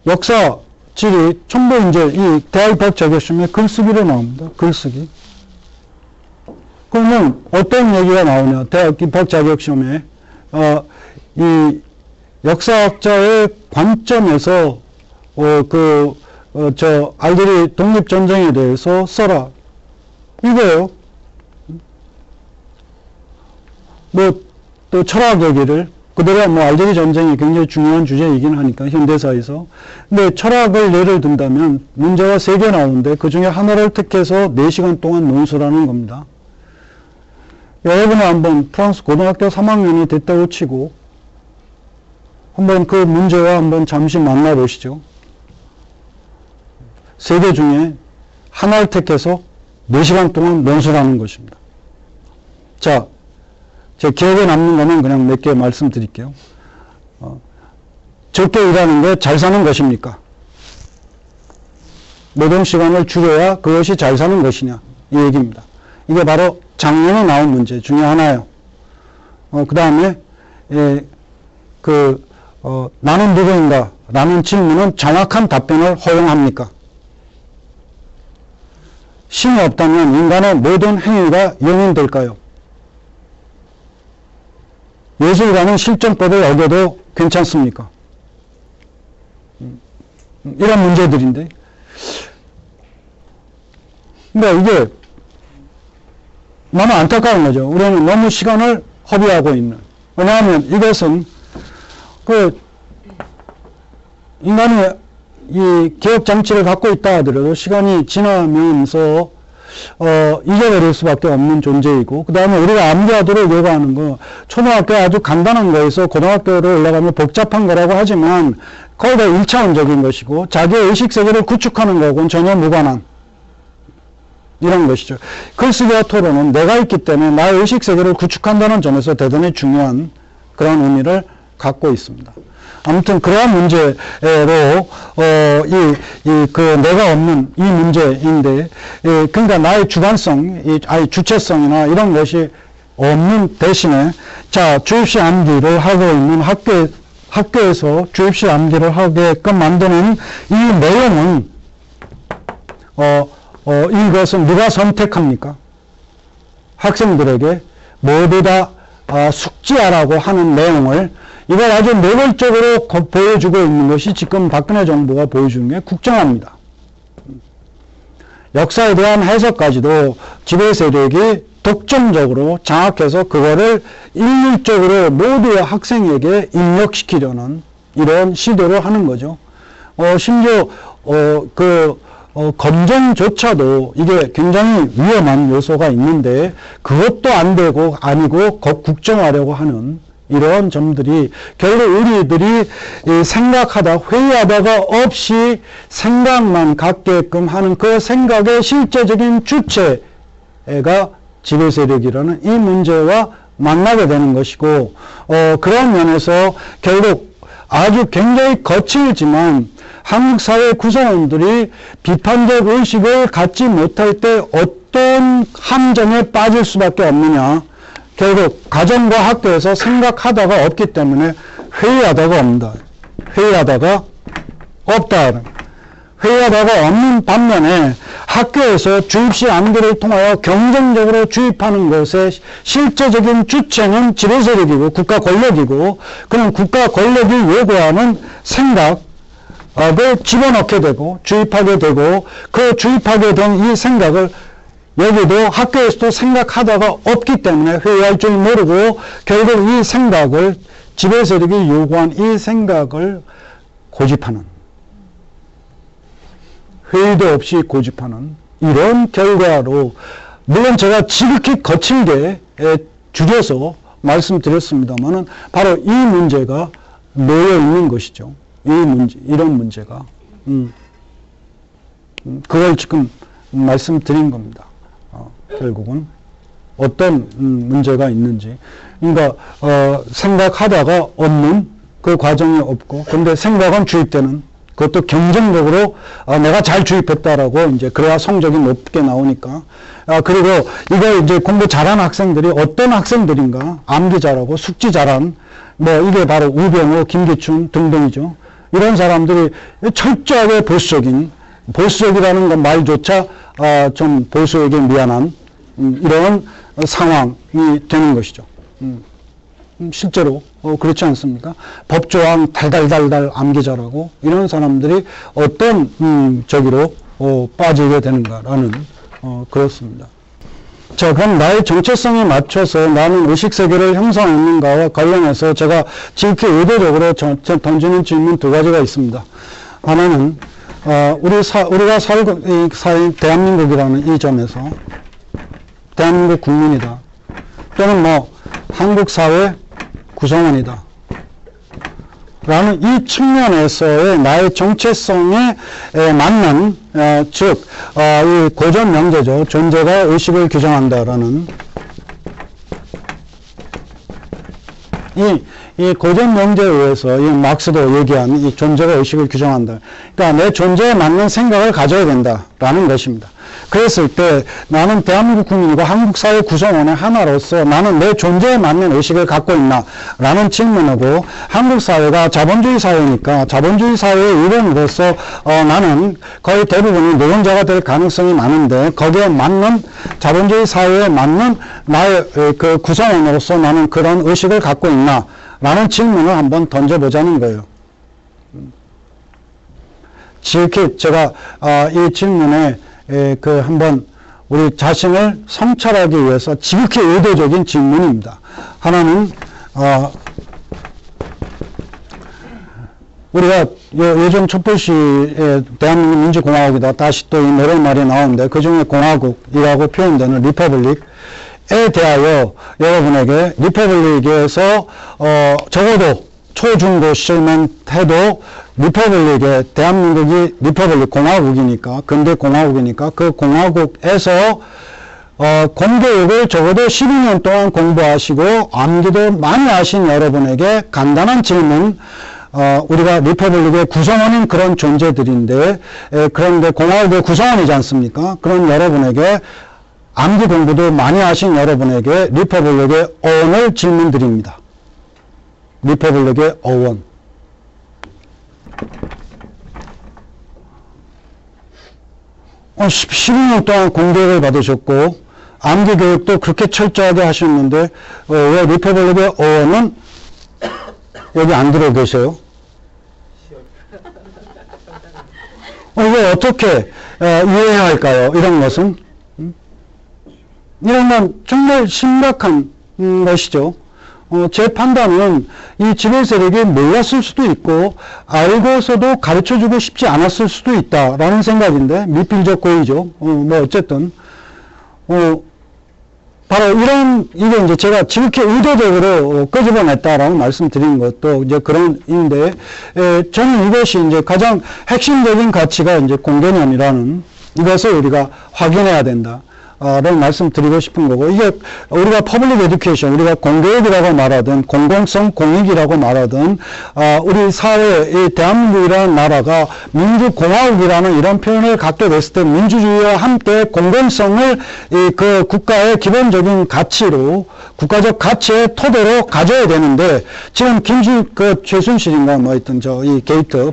B: 역사, 지리 전부 이제 이 대학입학 자격시험에 글쓰기로 나옵니다. 글쓰기. 그러면 어떤 얘기가 나오냐? 대학입학 자격시험에 이 역사학자의 관점에서 알제리 독립전쟁에 대해서 써라. 이거예요. 또 철학 얘기를, 그대로 알제리 전쟁이 굉장히 중요한 주제이긴 하니까, 현대사에서. 근데 철학을 예를 든다면, 문제가 3개 나오는데, 그 중에 하나를 택해서 4시간 동안 논술하는 겁니다. 여러분이 한번 프랑스 고등학교 3학년이 됐다고 치고, 한번 그 문제와 한번 잠시 만나보시죠. 3개 중에 하나를 택해서 4시간 동안 논술하는 것입니다. 자, 제 기억에 남는 거는 그냥 몇 개 말씀드릴게요. 적게 일하는 게 잘 사는 것입니까? 노동시간을 줄여야 그것이 잘 사는 것이냐, 이 얘기입니다. 이게 바로 작년에 나온 문제 중에 하나예요. 그 다음에 나는 누구인가? 라는 질문은 정확한 답변을 허용합니까? 신이 없다면 인간의 모든 행위가 용인될까요? 예술가는 실정법을 어겨도 괜찮습니까? 이런 문제들인데. 근데 이게 너무 안타까운 거죠. 우리는 너무 시간을 허비하고 있는. 왜냐하면 이것은 인간이 이 기억 장치를 갖고 있다 하더라도 시간이 지나면서 잊어버릴 수밖에 없는 존재이고, 그 다음에 우리가 암기하도록 요구하는 거, 초등학교 아주 간단한 거에서 고등학교로 올라가면 복잡한 거라고 하지만 거의 다 1차원적인 것이고 자기의 의식세계를 구축하는 거하고는 전혀 무관한 이런 것이죠. 글쓰기와 토론은 내가 있기 때문에 나의 의식세계를 구축한다는 점에서 대단히 중요한 그런 의미를 갖고 있습니다. 아무튼 그러한 문제로 내가 없는 이 문제인데, 그러니까 나의 주관성, 주체성이나 이런 것이 없는 대신에 주입식 암기를 하고 있는 학교에서 주입식 암기를 하게끔 만드는 이 내용은 이것은 누가 선택합니까? 학생들에게 모두 다 숙지하라고 하는 내용을 이걸 아주 노골적으로 보여주고 있는 것이 지금 박근혜 정부가 보여주는 게 국정화입니다. 역사에 대한 해석까지도 지배 세력이 독점적으로 장악해서 그거를 일률적으로 모두의 학생에게 입력시키려는 이런 시도를 하는 거죠. 심지어 검정조차도 이게 굉장히 위험한 요소가 있는데 그것도 안 되고 아니고 국정하려고 하는 이런 점들이 결국 우리들이 생각하다 회의하다가 없이 생각만 갖게끔 하는 그 생각의 실제적인 주체가 지배세력이라는 이 문제와 만나게 되는 것이고 그런 면에서 결국 아주 굉장히 거칠지만 한국 사회 구성원들이 비판적 의식을 갖지 못할 때 어떤 함정에 빠질 수밖에 없느냐. 결국 가정과 학교에서 생각하다가 없기 때문에 회의하다가 없다. 회의하다가 없다. 회의하다가 없는 반면에 학교에서 주입식 암기를 통하여 경쟁적으로 주입하는 것의 실제적인 주체는 지배세력이고 국가 권력이고 그런 국가 권력이 요구하는 생각을 집어넣게 되고 주입하게 되고 그 주입하게 된 이 생각을 여기도 학교에서도 생각하다가 없기 때문에 회의할 줄 모르고 결국 이 생각을 지배세력이 요구한 이 생각을 고집하는 회의도 없이 고집하는 이런 결과로 물론 제가 지극히 거칠게 줄여서 말씀드렸습니다만은 바로 이 문제가 놓여 있는 것이죠. 이 문제, 이런 문제가 그걸 지금 말씀드린 겁니다. 결국은 어떤 문제가 있는지 그러니까 생각하다가 없는 그 과정이 없고 근데 생각은 주입되는 그것도 경쟁적으로 내가 잘 주입했다라고 이제 그래야 성적이 높게 나오니까 그리고 이거 이제 공부 잘하는 학생들이 어떤 학생들인가 암기 잘하고 숙지 잘한 이게 바로 우병우, 김기춘 등등이죠. 이런 사람들이 철저하게 보수적이라는 건 말조차 좀 보수에게 미안한 이런 상황이 되는 것이죠. 실제로 그렇지 않습니까? 법조항 달달달달 암기 잘하고 이런 사람들이 어떤 저기로 빠지게 되는가라는 그렇습니다. 자, 그럼 나의 정체성에 맞춰서 나는 의식세계를 형성했는가와 관련해서 제가 지극히 의도적으로 던지는 질문 두 가지가 있습니다. 하나는 우리가 살고 이 대한민국이라는 이 점에서 대한민국 국민이다. 또는 한국 사회 구성원이다. 라는 이 측면에서의 나의 정체성에 맞는, 즉, 이 고전 명제죠. 존재가 의식을 규정한다라는 이 고전 명제에 의해서 이 막스도 얘기한 이 존재가 의식을 규정한다. 그러니까 내 존재에 맞는 생각을 가져야 된다라는 것입니다. 그랬을 때 나는 대한민국 국민이고 한국 사회 구성원의 하나로서 나는 내 존재에 맞는 의식을 갖고 있나 라는 질문이고 한국 사회가 자본주의 사회니까 자본주의 사회의 일원으로서 나는 거의 대부분이 노동자가 될 가능성이 많은데 거기에 맞는 자본주의 사회에 맞는 나의 그 구성원으로서 나는 그런 의식을 갖고 있나 라는 질문을 한번 던져보자는 거예요. 지극히 제가 이 질문에 한번 우리 자신을 성찰하기 위해서 지극히 의도적인 질문입니다. 하나는 우리가 요즘 촛불시의 대한민국 민주공화국이다 다시 또 이 노랫말이 나오는데 그중에 공화국이라고 표현되는 리퍼블릭에 대하여 여러분에게 리퍼블릭에서 적어도 초중고 시절만 해도 리퍼블릭에, 대한민국이 리퍼블릭 공화국이니까, 근대 공화국이니까 그 공화국에서 공교육을 적어도 12년 동안 공부하시고 암기도 많이 하신 여러분에게 간단한 질문, 우리가 리퍼블릭의 구성원인 그런 존재들인데, 그런데 공화국의 구성원이지 않습니까? 그런 여러분에게, 암기 공부도 많이 하신 여러분에게 리퍼블릭의 어원을 질문드립니다. 리퍼블릭의 어원. 12년 동안 공교육을 받으셨고, 암기 교육도 그렇게 철저하게 하셨는데, 왜 리퍼블릭의 어원은 여기 안 들어 계세요? 이거 어떻게 이해해야 할까요? 이런 것은? 이런 건 정말 심각한 것이죠. 제 판단은 이 지배 세력이 몰랐을 수도 있고 알고서도 가르쳐주고 싶지 않았을 수도 있다라는 생각인데 미필적 고의죠. 뭐 어쨌든 바로 이게 이제 제가 지극히 의도적으로 끄집어냈다라고 말씀드린 것도 이제 그런 인데, 저는 이것이 이제 가장 핵심적인 가치가 이제 공개념이라는 이것을 우리가 확인해야 된다. 라는 말씀 드리고 싶은 거고, 이게 우리가 퍼블릭 에듀케이션, 우리가 공교육이라고 말하든 공공성 공익이라고 말하든 우리 사회, 이 대한민국이라는 나라가 민주공화국이라는 이런 표현을 갖게 됐을 때 민주주의와 함께 공공성을 그 국가의 기본적인 가치로, 국가적 가치의 토대로 가져야 되는데, 지금 최순실인가 뭐 하여튼 이 게이트,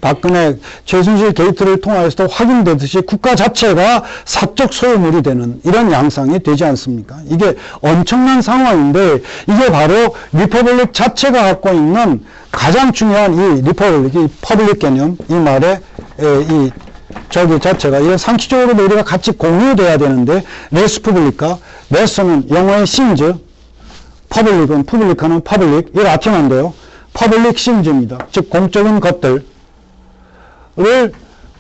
B: 박근혜 최순실 게이트를 통해서도 확인되듯이 국가 자체가 사적 소유물이 되는 이런 양상이 되지 않습니까? 이게 엄청난 상황인데, 이게 바로 리퍼블릭 자체가 갖고 있는 가장 중요한 이 리퍼블릭, 이 퍼블릭 개념, 이 말의 자체가 이게 상식적으로도 우리가 같이 공유돼야 되는데, 레스푸블리카, 레스는 영어의 신즈, 퍼블릭은 푸블리카는 퍼블릭, 이 라틴어인데요. 퍼블릭 신즈입니다. 즉 공적인 것들을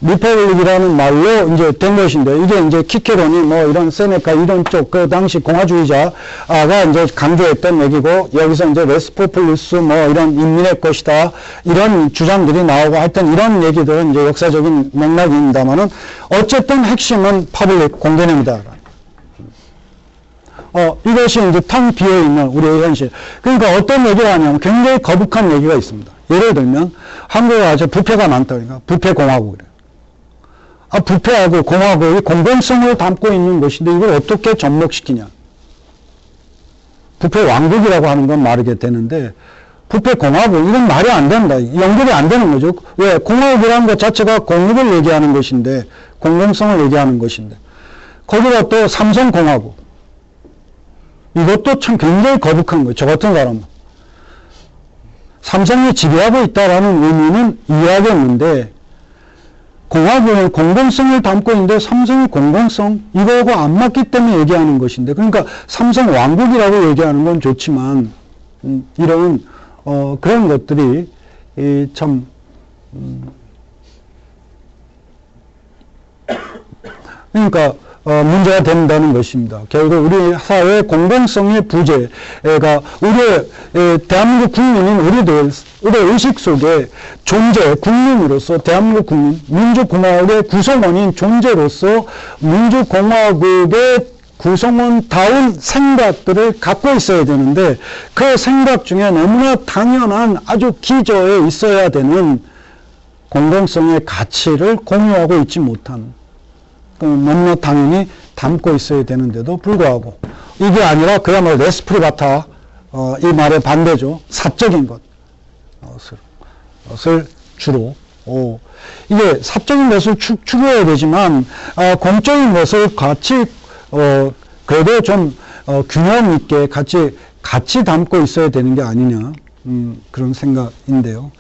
B: 리퍼블릭이라는 말로 이제 된 것인데, 이게 이제 키케론이 뭐 이런 세네카 이런 쪽 그 당시 공화주의자가 이제 강조했던 얘기고, 여기서 이제 레스포폴리스 뭐 이런 인민의 것이다 이런 주장들이 나오고, 하여튼 이런 얘기들은 이제 역사적인 맥락입니다만은 어쨌든 핵심은 퍼블릭 공개념이다. 이것이 이제 텅 비어 있는 우리의 현실. 그러니까 어떤 얘기를 하냐면 굉장히 거북한 얘기가 있습니다. 예를 들면 한국에 아주 부패가 많다. 그러니까 부패공화국이래요. 부패하고 공화국이 공공성을 담고 있는 것인데 이걸 어떻게 접목시키냐. 부패왕국이라고 하는 건 말하게 되는데, 부패공화국, 이건 말이 안 된다. 연결이 안 되는 거죠. 왜? 공화국이라는 것 자체가 공익을 얘기하는 것인데, 공공성을 얘기하는 것인데, 거기다 또 삼성공화국. 이것도 참 굉장히 거북한 거예요. 저 같은 사람은. 삼성이 지배하고 있다라는 의미는 이해하겠는데, 공화국은 공공성을 담고 있는데 삼성이 공공성 이거하고 안 맞기 때문에 얘기하는 것인데, 그러니까 삼성 왕국이라고 얘기하는 건 좋지만 이런 그런 것들이 참 그러니까 문제가 된다는 것입니다. 결국 우리 사회의 공공성의 부재가 우리의 대한민국 국민인 우리의 의식 속에 존재, 국민으로서 대한민국 국민, 민주공화국의 구성원인 존재로서 민주공화국의 구성원다운 생각들을 갖고 있어야 되는데, 그 생각 중에 너무나 당연한 아주 기저에 있어야 되는 공공성의 가치를 공유하고 있지 못한, 너무나 당연히 담고 있어야 되는데도 불구하고, 이게 아니라 그야말로 레스프리바타, 이 말의 반대죠. 사적인 것을 주로, 이게 사적인 것을 추구해야 되지만, 공적인 것을 같이, 그래도 좀, 균형 있게 같이 담고 있어야 되는 게 아니냐. 그런 생각인데요.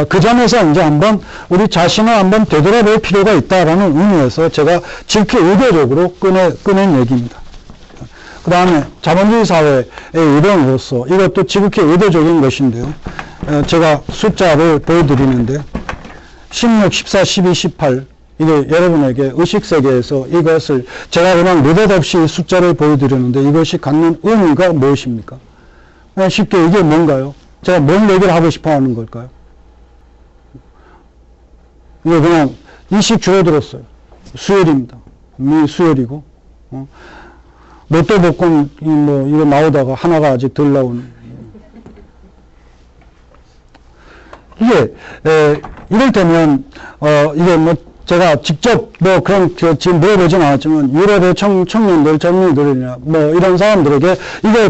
B: 그 점에서 이제 한번 우리 자신을 한번 되돌아볼 필요가 있다라는 의미에서 제가 지극히 의도적으로 꺼낸 얘기입니다. 그 다음에 자본주의 사회의 일원으로서 이것도 지극히 의도적인 것인데요. 제가 숫자를 보여드리는데 16, 14, 12, 18 이게 여러분에게 의식세계에서 이것을 제가 그냥 느닷없이 숫자를 보여드렸는데 이것이 갖는 의미가 무엇입니까? 쉽게 이게 뭔가요? 제가 뭔 얘기를 하고 싶어 하는 걸까요? 이거 그냥 일씩 줄어들었어요. 수요일입니다. 수요일이고, 로또 복권, 이거 나오다가 하나가 아직 덜 나오는. 이게, 이럴 때면, 이게 제가 직접 그런, 지금 물어보진 않았지만, 유럽의 청년들, 젊은이들이나, 이런 사람들에게 이거,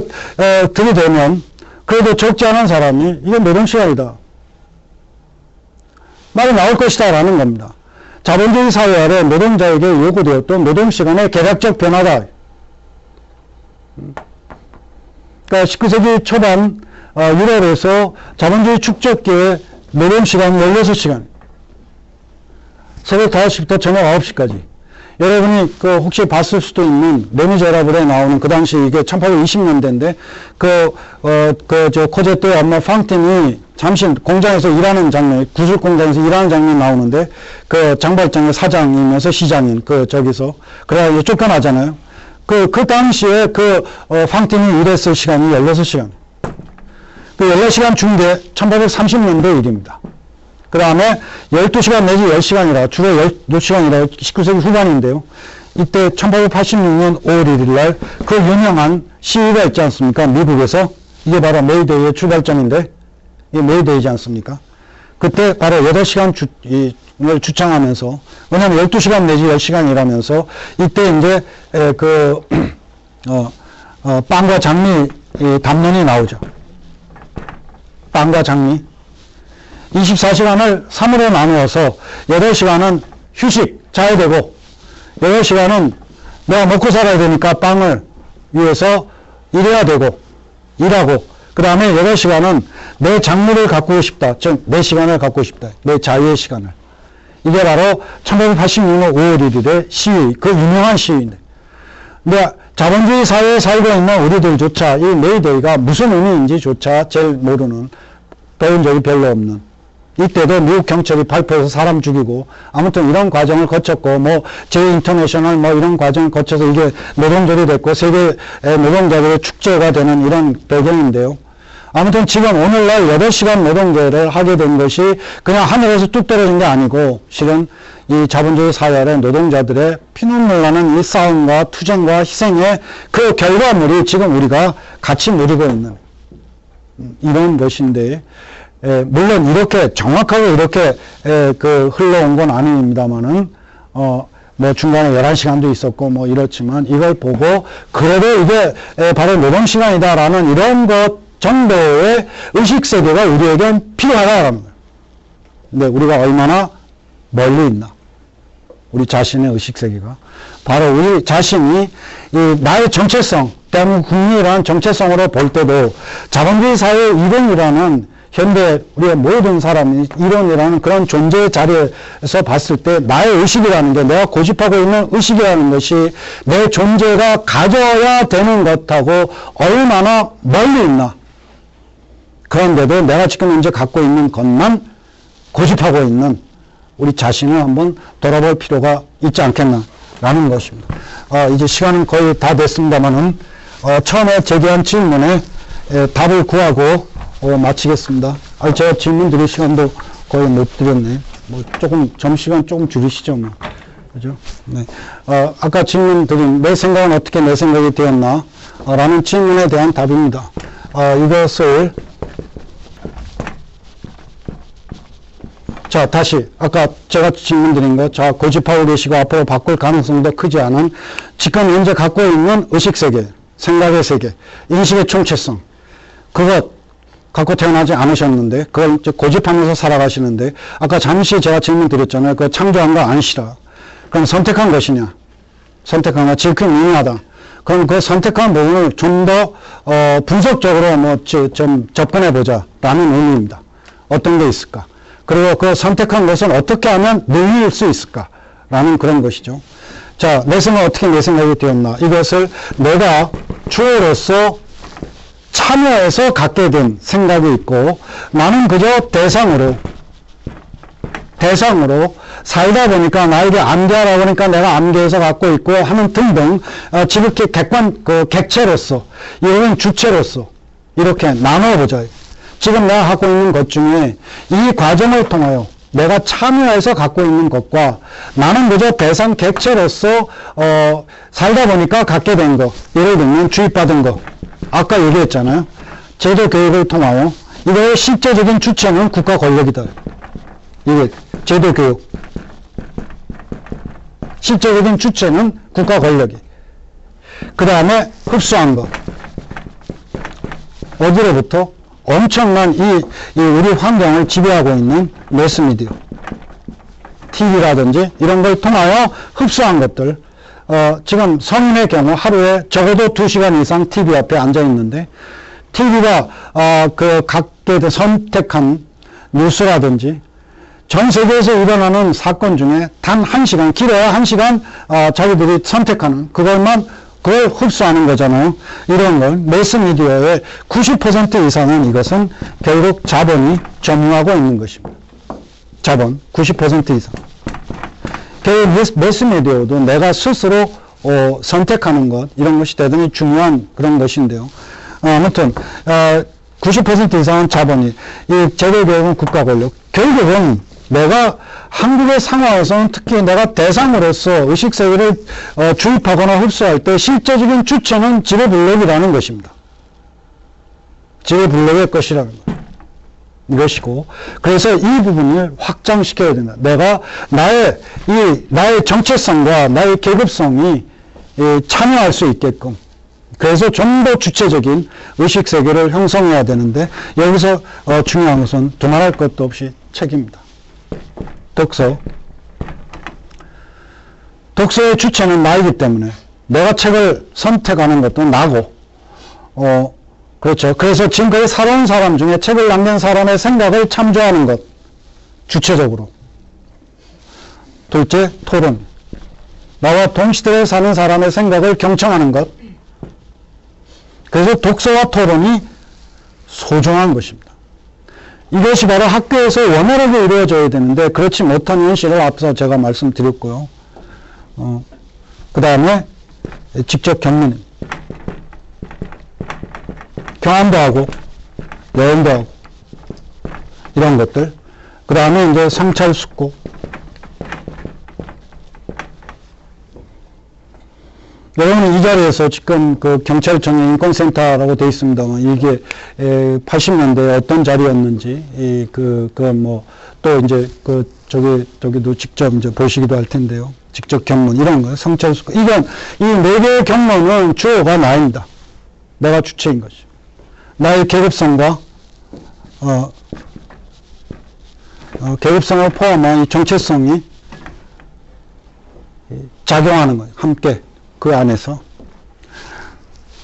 B: 들이대면, 그래도 적지 않은 사람이, 이게 노동시간이다. 말이 나올 것이다. 라는 겁니다. 자본주의 사회 아래 노동자에게 요구되었던 노동시간의 계략적 변화다. 그러니까 19세기 초반, 유럽에서 자본주의 축적기의 노동시간이 16시간. 새벽 5시부터 저녁 9시까지. 여러분이 혹시 봤을 수도 있는 레미제라블에 나오는 그 당시 이게 1820년대인데 코제트 엄마 팡틴이 잠시 공장에서 일하는 장면, 구슬 공장에서 일하는 장면이 나오는데 그 장발장의 사장이면서 시장인 저기서 그래야 쫓겨나잖아요. 그 당시에 팡틴이 일했을 시간이 16시간. 그 16시간 준 게 1830년대 일입니다. 그 다음에 12시간 내지 10시간이라, 주로 12시간이라 19세기 후반인데요. 이때 1886년 5월 1일 날 그 유명한 시위가 있지 않습니까? 미국에서. 이게 바로 메이데이의 출발점인데, 이게 메이데이지 않습니까? 그때 바로 8시간 주창하면서, 왜냐면 12시간 내지 10시간 일하면서, 이때 이제, 빵과 장미 담론이 나오죠. 빵과 장미. 24시간을 3으로 나누어서 8시간은 휴식, 자야 되고 8시간은 내가 먹고 살아야 되니까 빵을 위해서 일해야 되고 일하고 그 다음에 8시간은 내 장르를 가꾸고 싶다. 즉 내 시간을 갖고 싶다. 내 자유의 시간을. 이게 바로 1886년 5월 1일의 시위, 그 유명한 시위인데 근데 자본주의 사회에 살고 있는 우리들조차 이 메이데이가 무슨 의미인지조차 제일 모르는, 배운 적이 별로 없는, 이때도 미국 경찰이 발표해서 사람 죽이고 아무튼 이런 과정을 거쳤고 제2인터내셔널 이런 과정을 거쳐서 이게 노동절이 됐고 세계 노동자들의 축제가 되는 이런 배경인데요. 아무튼 지금 오늘날 8시간 노동제를 하게 된 것이 그냥 하늘에서 뚝 떨어진 게 아니고 실은 이 자본주의 사회 아래 노동자들의 피눈물 나는 이 싸움과 투쟁과 희생의 그 결과물이 지금 우리가 같이 누리고 있는 이런 것인데, 물론 이렇게 정확하게 이렇게 흘러온 건 아닙니다만은 중간에 11시간도 있었고 이렇지만 이걸 보고 그래도 이게 바로 노동시간이다라는 이런 것 정도의 의식세계가 우리에겐 필요하다라는 거예요. 근데 우리가 얼마나 멀리 있나, 우리 자신의 의식세계가. 바로 우리 자신이 나의 정체성, 대한민국 국민이라는 정체성으로 볼 때도 자본주의 사회의 이론이라는 현대 우리의 모든 사람이 이론이라는 그런 존재의 자리에서 봤을 때 나의 의식이라는 게, 내가 고집하고 있는 의식이라는 것이 내 존재가 가져야 되는 것하고 얼마나 멀리 있나. 그런데도 내가 지금 현재 갖고 있는 것만 고집하고 있는 우리 자신을 한번 돌아볼 필요가 있지 않겠나라는 것입니다. 이제 시간은 거의 다 됐습니다만은 처음에 제기한 질문에 답을 구하고 마치겠습니다. 제가 질문 드릴 시간도 거의 못 드렸네. 조금, 점심시간 조금 줄이시죠, 그죠? 네. 아까 질문 드린, 내 생각은 어떻게 내 생각이 되었나? 라는 질문에 대한 답입니다. 이것을, 자, 다시, 아까 제가 질문 드린 거, 고집하고 계시고 앞으로 바꿀 가능성도 크지 않은, 지금 현재 갖고 있는 의식세계, 생각의 세계, 인식의 총체성, 그것, 갖고 태어나지 않으셨는데 그걸 이제 고집하면서 살아가시는데, 아까 잠시 제가 질문 드렸잖아요. 그 창조한 거 아니시라. 그럼 선택한 것이냐? 선택한 거 질크 미미하다. 그럼 그 선택한 부분을 좀 더 분석적으로 좀 접근해 보자라는 의미입니다. 어떤 게 있을까? 그리고 그 선택한 것을 어떻게 하면 늘릴 수 있을까라는 그런 것이죠. 자, 내 생각 어떻게 내 생각이 되었나? 이것을 내가 주어로서 참여해서 갖게 된 생각이 있고, 나는 그저 대상으로 살다 보니까 나에게 암기하라고 하니까 내가 암기해서 갖고 있고 하는 등등, 지극히 객체로서, 이런 주체로서 이렇게 나눠보자. 지금 내가 갖고 있는 것 중에 이 과정을 통하여 내가 참여해서 갖고 있는 것과 나는 그저 대상 객체로서 살다 보니까 갖게 된 거, 예를 들면 주입받은 거, 아까 얘기했잖아요. 제도 교육을 통하여 이거의 실제적인 주체는 국가 권력이다. 이게 제도 교육. 실제적인 주체는 국가 권력이. 그 다음에 흡수한 것. 어디로부터? 엄청난 우리 환경을 지배하고 있는 매스미디어. TV라든지 이런 걸 통하여 흡수한 것들. 지금 성인의 경우 하루에 적어도 2시간 이상 TV 앞에 앉아 있는데, TV가, 각계 선택한 뉴스라든지, 전 세계에서 일어나는 사건 중에 단 1시간, 길어야 1시간, 자기들이 선택하는, 그걸 흡수하는 거잖아요. 이런 걸, 매스미디어의 90% 이상은 이것은 결국 자본이 점유하고 있는 것입니다. 자본, 90% 이상. 결국 매스미디어도 내가 스스로, 선택하는 것, 이런 것이 대단히 중요한 그런 것인데요. 아무튼, 90% 이상은 자본이, 이 제도교육은 국가 권력. 결국은 내가 한국의 상황에서는 특히 내가 대상으로서 의식세계를 주입하거나 흡수할 때 실제적인 주체는 지배블록이라는 것입니다. 지배블록의 것이라는 것. 이것이고, 그래서 이 부분을 확장시켜야 된다. 내가 나의 정체성과 나의 계급성이 참여할 수 있게끔. 그래서 좀 더 주체적인 의식세계를 형성해야 되는데, 여기서 중요한 것은 두말할 것도 없이 책입니다. 독서의 주체는 나이기 때문에 내가 책을 선택하는 것도 나고, 그렇죠. 그래서 지금까지 살아온 사람 중에 책을 남긴 사람의 생각을 참조하는 것, 주체적으로. 둘째, 토론. 나와 동시대에 사는 사람의 생각을 경청하는 것. 그래서 독서와 토론이 소중한 것입니다. 이것이 바로 학교에서 원활하게 이루어져야 되는데 그렇지 못한 현실을 앞서 제가 말씀드렸고요. 그 다음에 직접 경륜, 경험도 하고 여행도 하고 이런 것들. 그 다음에 이제 성찰 숙고. 여러분은 이 자리에서 지금 그 경찰청의 인권센터라고 되어 있습니다만 이게 80년대에 어떤 자리였는지 또 이제 저기도 직접 이제 보시기도 할 텐데요. 직접 경문 이런 거 성찰 숙고. 이건 이 네 개의 경문은 주어가 나입니다. 내가 주체인 것이. 나의 계급성과 계급성을 포함한 이 정체성이 작용하는 거예요. 함께. 그 안에서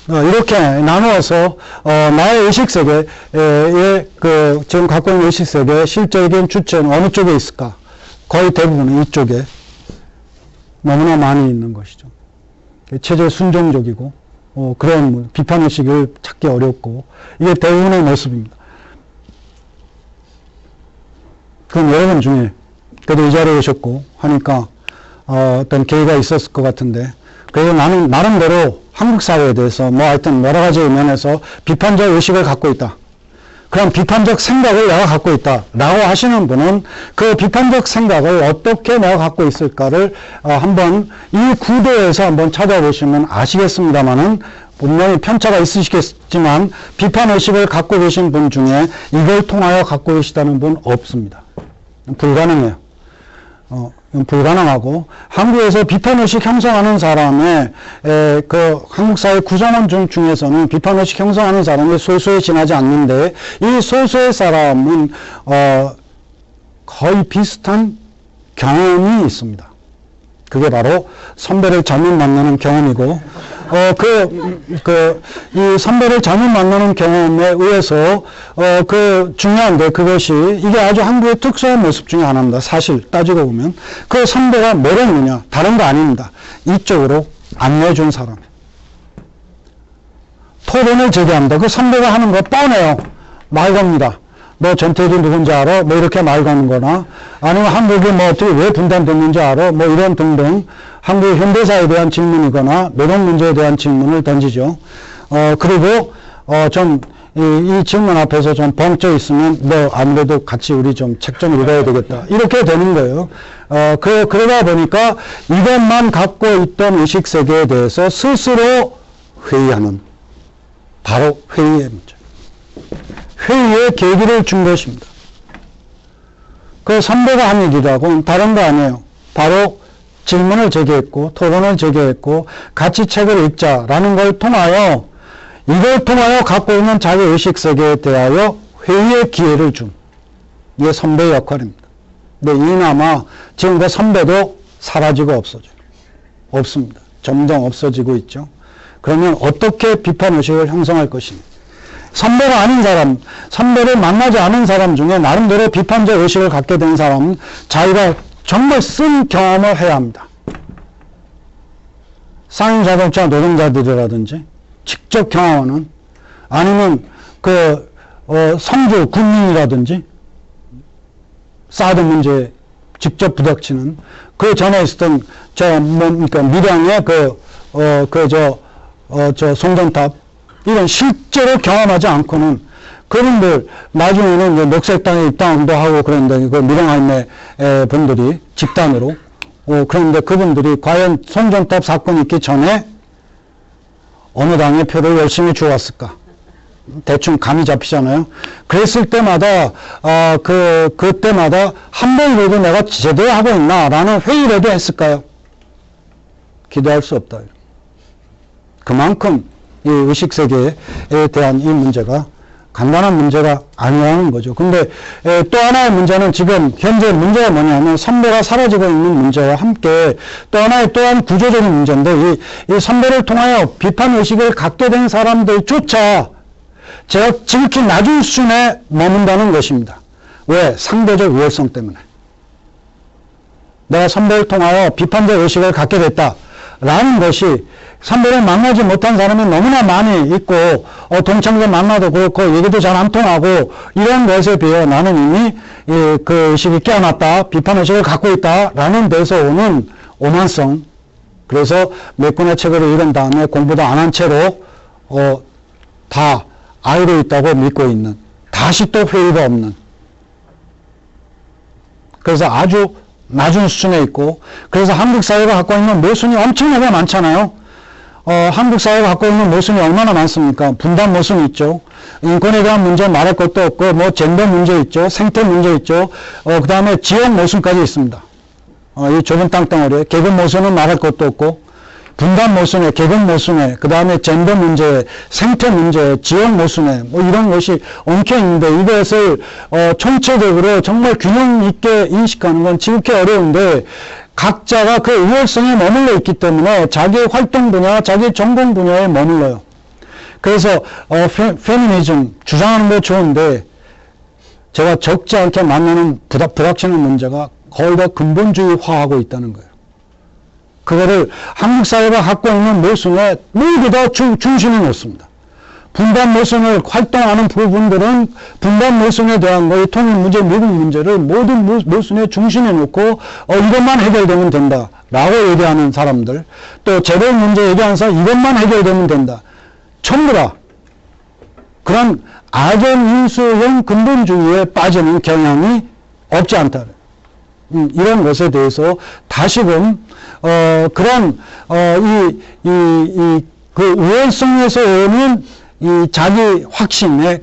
B: 이렇게 나누어서 나의 의식세계의 지금 갖고 있는 의식세계의 실적인 주체는 어느 쪽에 있을까? 거의 대부분은 이쪽에 너무나 많이 있는 것이죠. 체제 순종적이고 그런 비판의식을 찾기 어렵고 이게 대부분의 모습입니다. 그럼 여러분 중에 그래도 이 자리에 오셨고 하니까 어떤 계기가 있었을 것 같은데 그래서 나는 나름대로 한국 사회에 대해서 하여튼 여러 가지 면에서 비판적 의식을 갖고 있다. 그럼 비판적 생각을 내가 갖고 있다. 라고 하시는 분은 그 비판적 생각을 어떻게 내가 갖고 있을까를 한번 이 구도에서 한번 찾아보시면 아시겠습니다만은 분명히 편차가 있으시겠지만 비판 의식을 갖고 계신 분 중에 이걸 통하여 갖고 계시다는 분 없습니다. 불가능해요. 불가능하고 한국에서 비판의식 형성하는 사람의 그 한국 사회 구성원 중에서는 비판의식 형성하는 사람이 소수에 지나지 않는데 이 소수의 사람은 거의 비슷한 경험이 있습니다. 그게 바로 선배를 잘못 만나는 경험이고 이 선배를 잘못 만나는 경험에 의해서 중요한데 그것이 이게 아주 한국의 특수한 모습 중에 하나입니다. 사실 따지고 보면 그 선배가 뭐랬느냐 다른 거 아닙니다. 이쪽으로 안내해준 사람. 토론을 제기합니다. 그 선배가 하는 거 뻔해요. 말 겁니다. 너 전태일이 누군지 알아? 이렇게 말 거는 거나, 아니면 한국이 어떻게 왜 분단됐는지 알아? 이런 등등, 한국 현대사에 대한 질문이거나, 노동 문제에 대한 질문을 던지죠. 그리고, 이 질문 앞에서 좀 벙쪄 있으면 뭐 아무래도 같이 우리 좀 책 좀 읽어야 되겠다. 이렇게 되는 거예요. 그러다 보니까 이것만 갖고 있던 의식 세계에 대해서 스스로 회의하는, 바로 회의의 문제. 회의의 계기를 준 것입니다. 그 선배가 한 얘기라고는 다른 거 아니에요. 바로 질문을 제기했고 토론을 제기했고 같이 책을 읽자라는 걸 통하여, 이걸 통하여 갖고 있는 자기 의식 세계에 대하여 회의의 기회를 준, 이게 선배의 역할입니다. 근데 이나마 지금 그 선배도 사라지고 없습니다. 점점 없어지고 있죠. 그러면 어떻게 비판 의식을 형성할 것인가? 선배가 아닌 사람, 선배를 만나지 않은 사람 중에 나름대로 비판적 의식을 갖게 된 사람은 자기가 정말 쓴 경험을 해야 합니다. 쌍용자동차 노동자들이라든지 직접 경험하는, 아니면 성주 군민이라든지 사드 문제에 직접 부닥치는, 그 전에 있었던 그러니까 밀양의 송전탑, 이런 실제로 경험하지 않고는, 그분들 나중에는 이제 녹색당에 입당도 하고 그런데, 그 밀양할매 분들이 집단으로, 그런데 그분들이 과연 송전탑 사건이 있기 전에 어느 당의 표를 열심히 주었을까? 대충 감이 잡히잖아요. 그랬을 때마다, 그때마다 한 번이라도 내가 제대로 하고 있나라는 회의라도 했을까요? 기대할 수 없다. 그만큼 이 의식세계에 대한 이 문제가 간단한 문제가 아니라는 거죠. 근데 또 하나의 문제는, 지금 현재 문제가 뭐냐면 선배가 사라지고 있는 문제와 함께 또 하나의 또한 구조적인 문제인데, 이 선배를 통하여 비판의식을 갖게 된 사람들조차 제가 지극히 낮은 수준에 머문다는 것입니다. 왜? 상대적 우월성 때문에. 내가 선배를 통하여 비판적 의식을 갖게 됐다라는 것이, 선배를 만나지 못한 사람이 너무나 많이 있고, 동창들 만나도 그렇고, 얘기도 잘 안 통하고, 이런 것에 비해 나는 이미 그 의식이 깨어났다, 비판의식을 갖고 있다라는 데서 오는 오만성. 그래서 몇 권의 책을 읽은 다음에 공부도 안 한 채로, 다 알고 있다고 믿고 있는, 다시 또 회의가 없는. 그래서 아주 낮은 수준에 있고, 그래서 한국 사회가 갖고 있는 모순이 엄청나게 많잖아요. 한국 사회가 갖고 있는 모순이 얼마나 많습니까? 분단 모순이 있죠. 인권에 대한 문제 말할 것도 없고, 뭐 젠더 문제 있죠. 생태 문제 있죠. 그 다음에 지역 모순까지 있습니다. 이 좁은 땅덩어리에 계급 모순은 말할 것도 없고, 분단 모순에, 계급 모순에, 그 다음에 젠더 문제, 생태 문제, 지역 모순에, 뭐 이런 것이 엉켜 있는데, 이것을 총체적으로 정말 균형 있게 인식하는 건 지극히 어려운데, 각자가 그 우월성에 머물러 있기 때문에 자기 활동 분야, 자기 전공 분야에 머물러요. 그래서 페미니즘 주장하는 거 좋은데, 제가 적지 않게 만나는 부닥치는 문제가 거의 다 근본주의화하고 있다는 거예요. 그거를 한국 사회가 갖고 있는 모순에 모두 다 중심에 놓습니다. 분단 모순을 활동하는 부분들은 분단 모순에 대한 거의 통일 문제, 미국 문제를 모든 모순의 중심에 놓고 이것만 해결되면 된다 라고 얘기하는 사람들, 또 재벌 문제 얘기하는 사람, 이것만 해결되면 된다. 전부 다 그런 악연인수형 근본주의에 빠지는 경향이 없지 않다. 이런 것에 대해서 다시금 그 우월성에서 오는 이 자기 확신에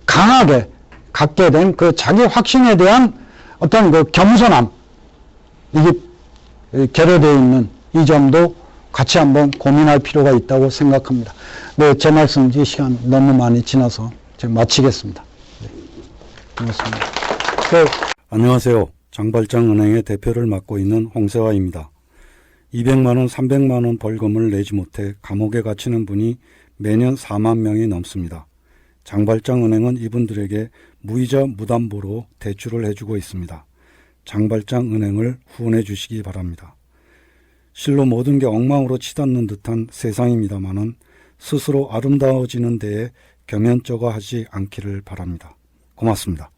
B: 강하게 갖게 된 그 자기 확신에 대한 어떤 그 겸손함, 이게 결여되어 있는 이 점도 같이 한번 고민할 필요가 있다고 생각합니다. 네, 제 말씀 이 시간 너무 많이 지나서 제가 마치겠습니다. 네, 고맙습니다.
C: 안녕하세요. 장발장은행의 대표를 맡고 있는 홍세화입니다. 200만 원, 300만 원 벌금을 내지 못해 감옥에 갇히는 분이 매년 4만 명이 넘습니다. 장발장은행은 이분들에게 무이자 무담보로 대출을 해주고 있습니다. 장발장은행을 후원해 주시기 바랍니다. 실로 모든 게 엉망으로 치닫는 듯한 세상입니다마는 스스로 아름다워지는 데에 겸연쩍어 하지 않기를 바랍니다. 고맙습니다.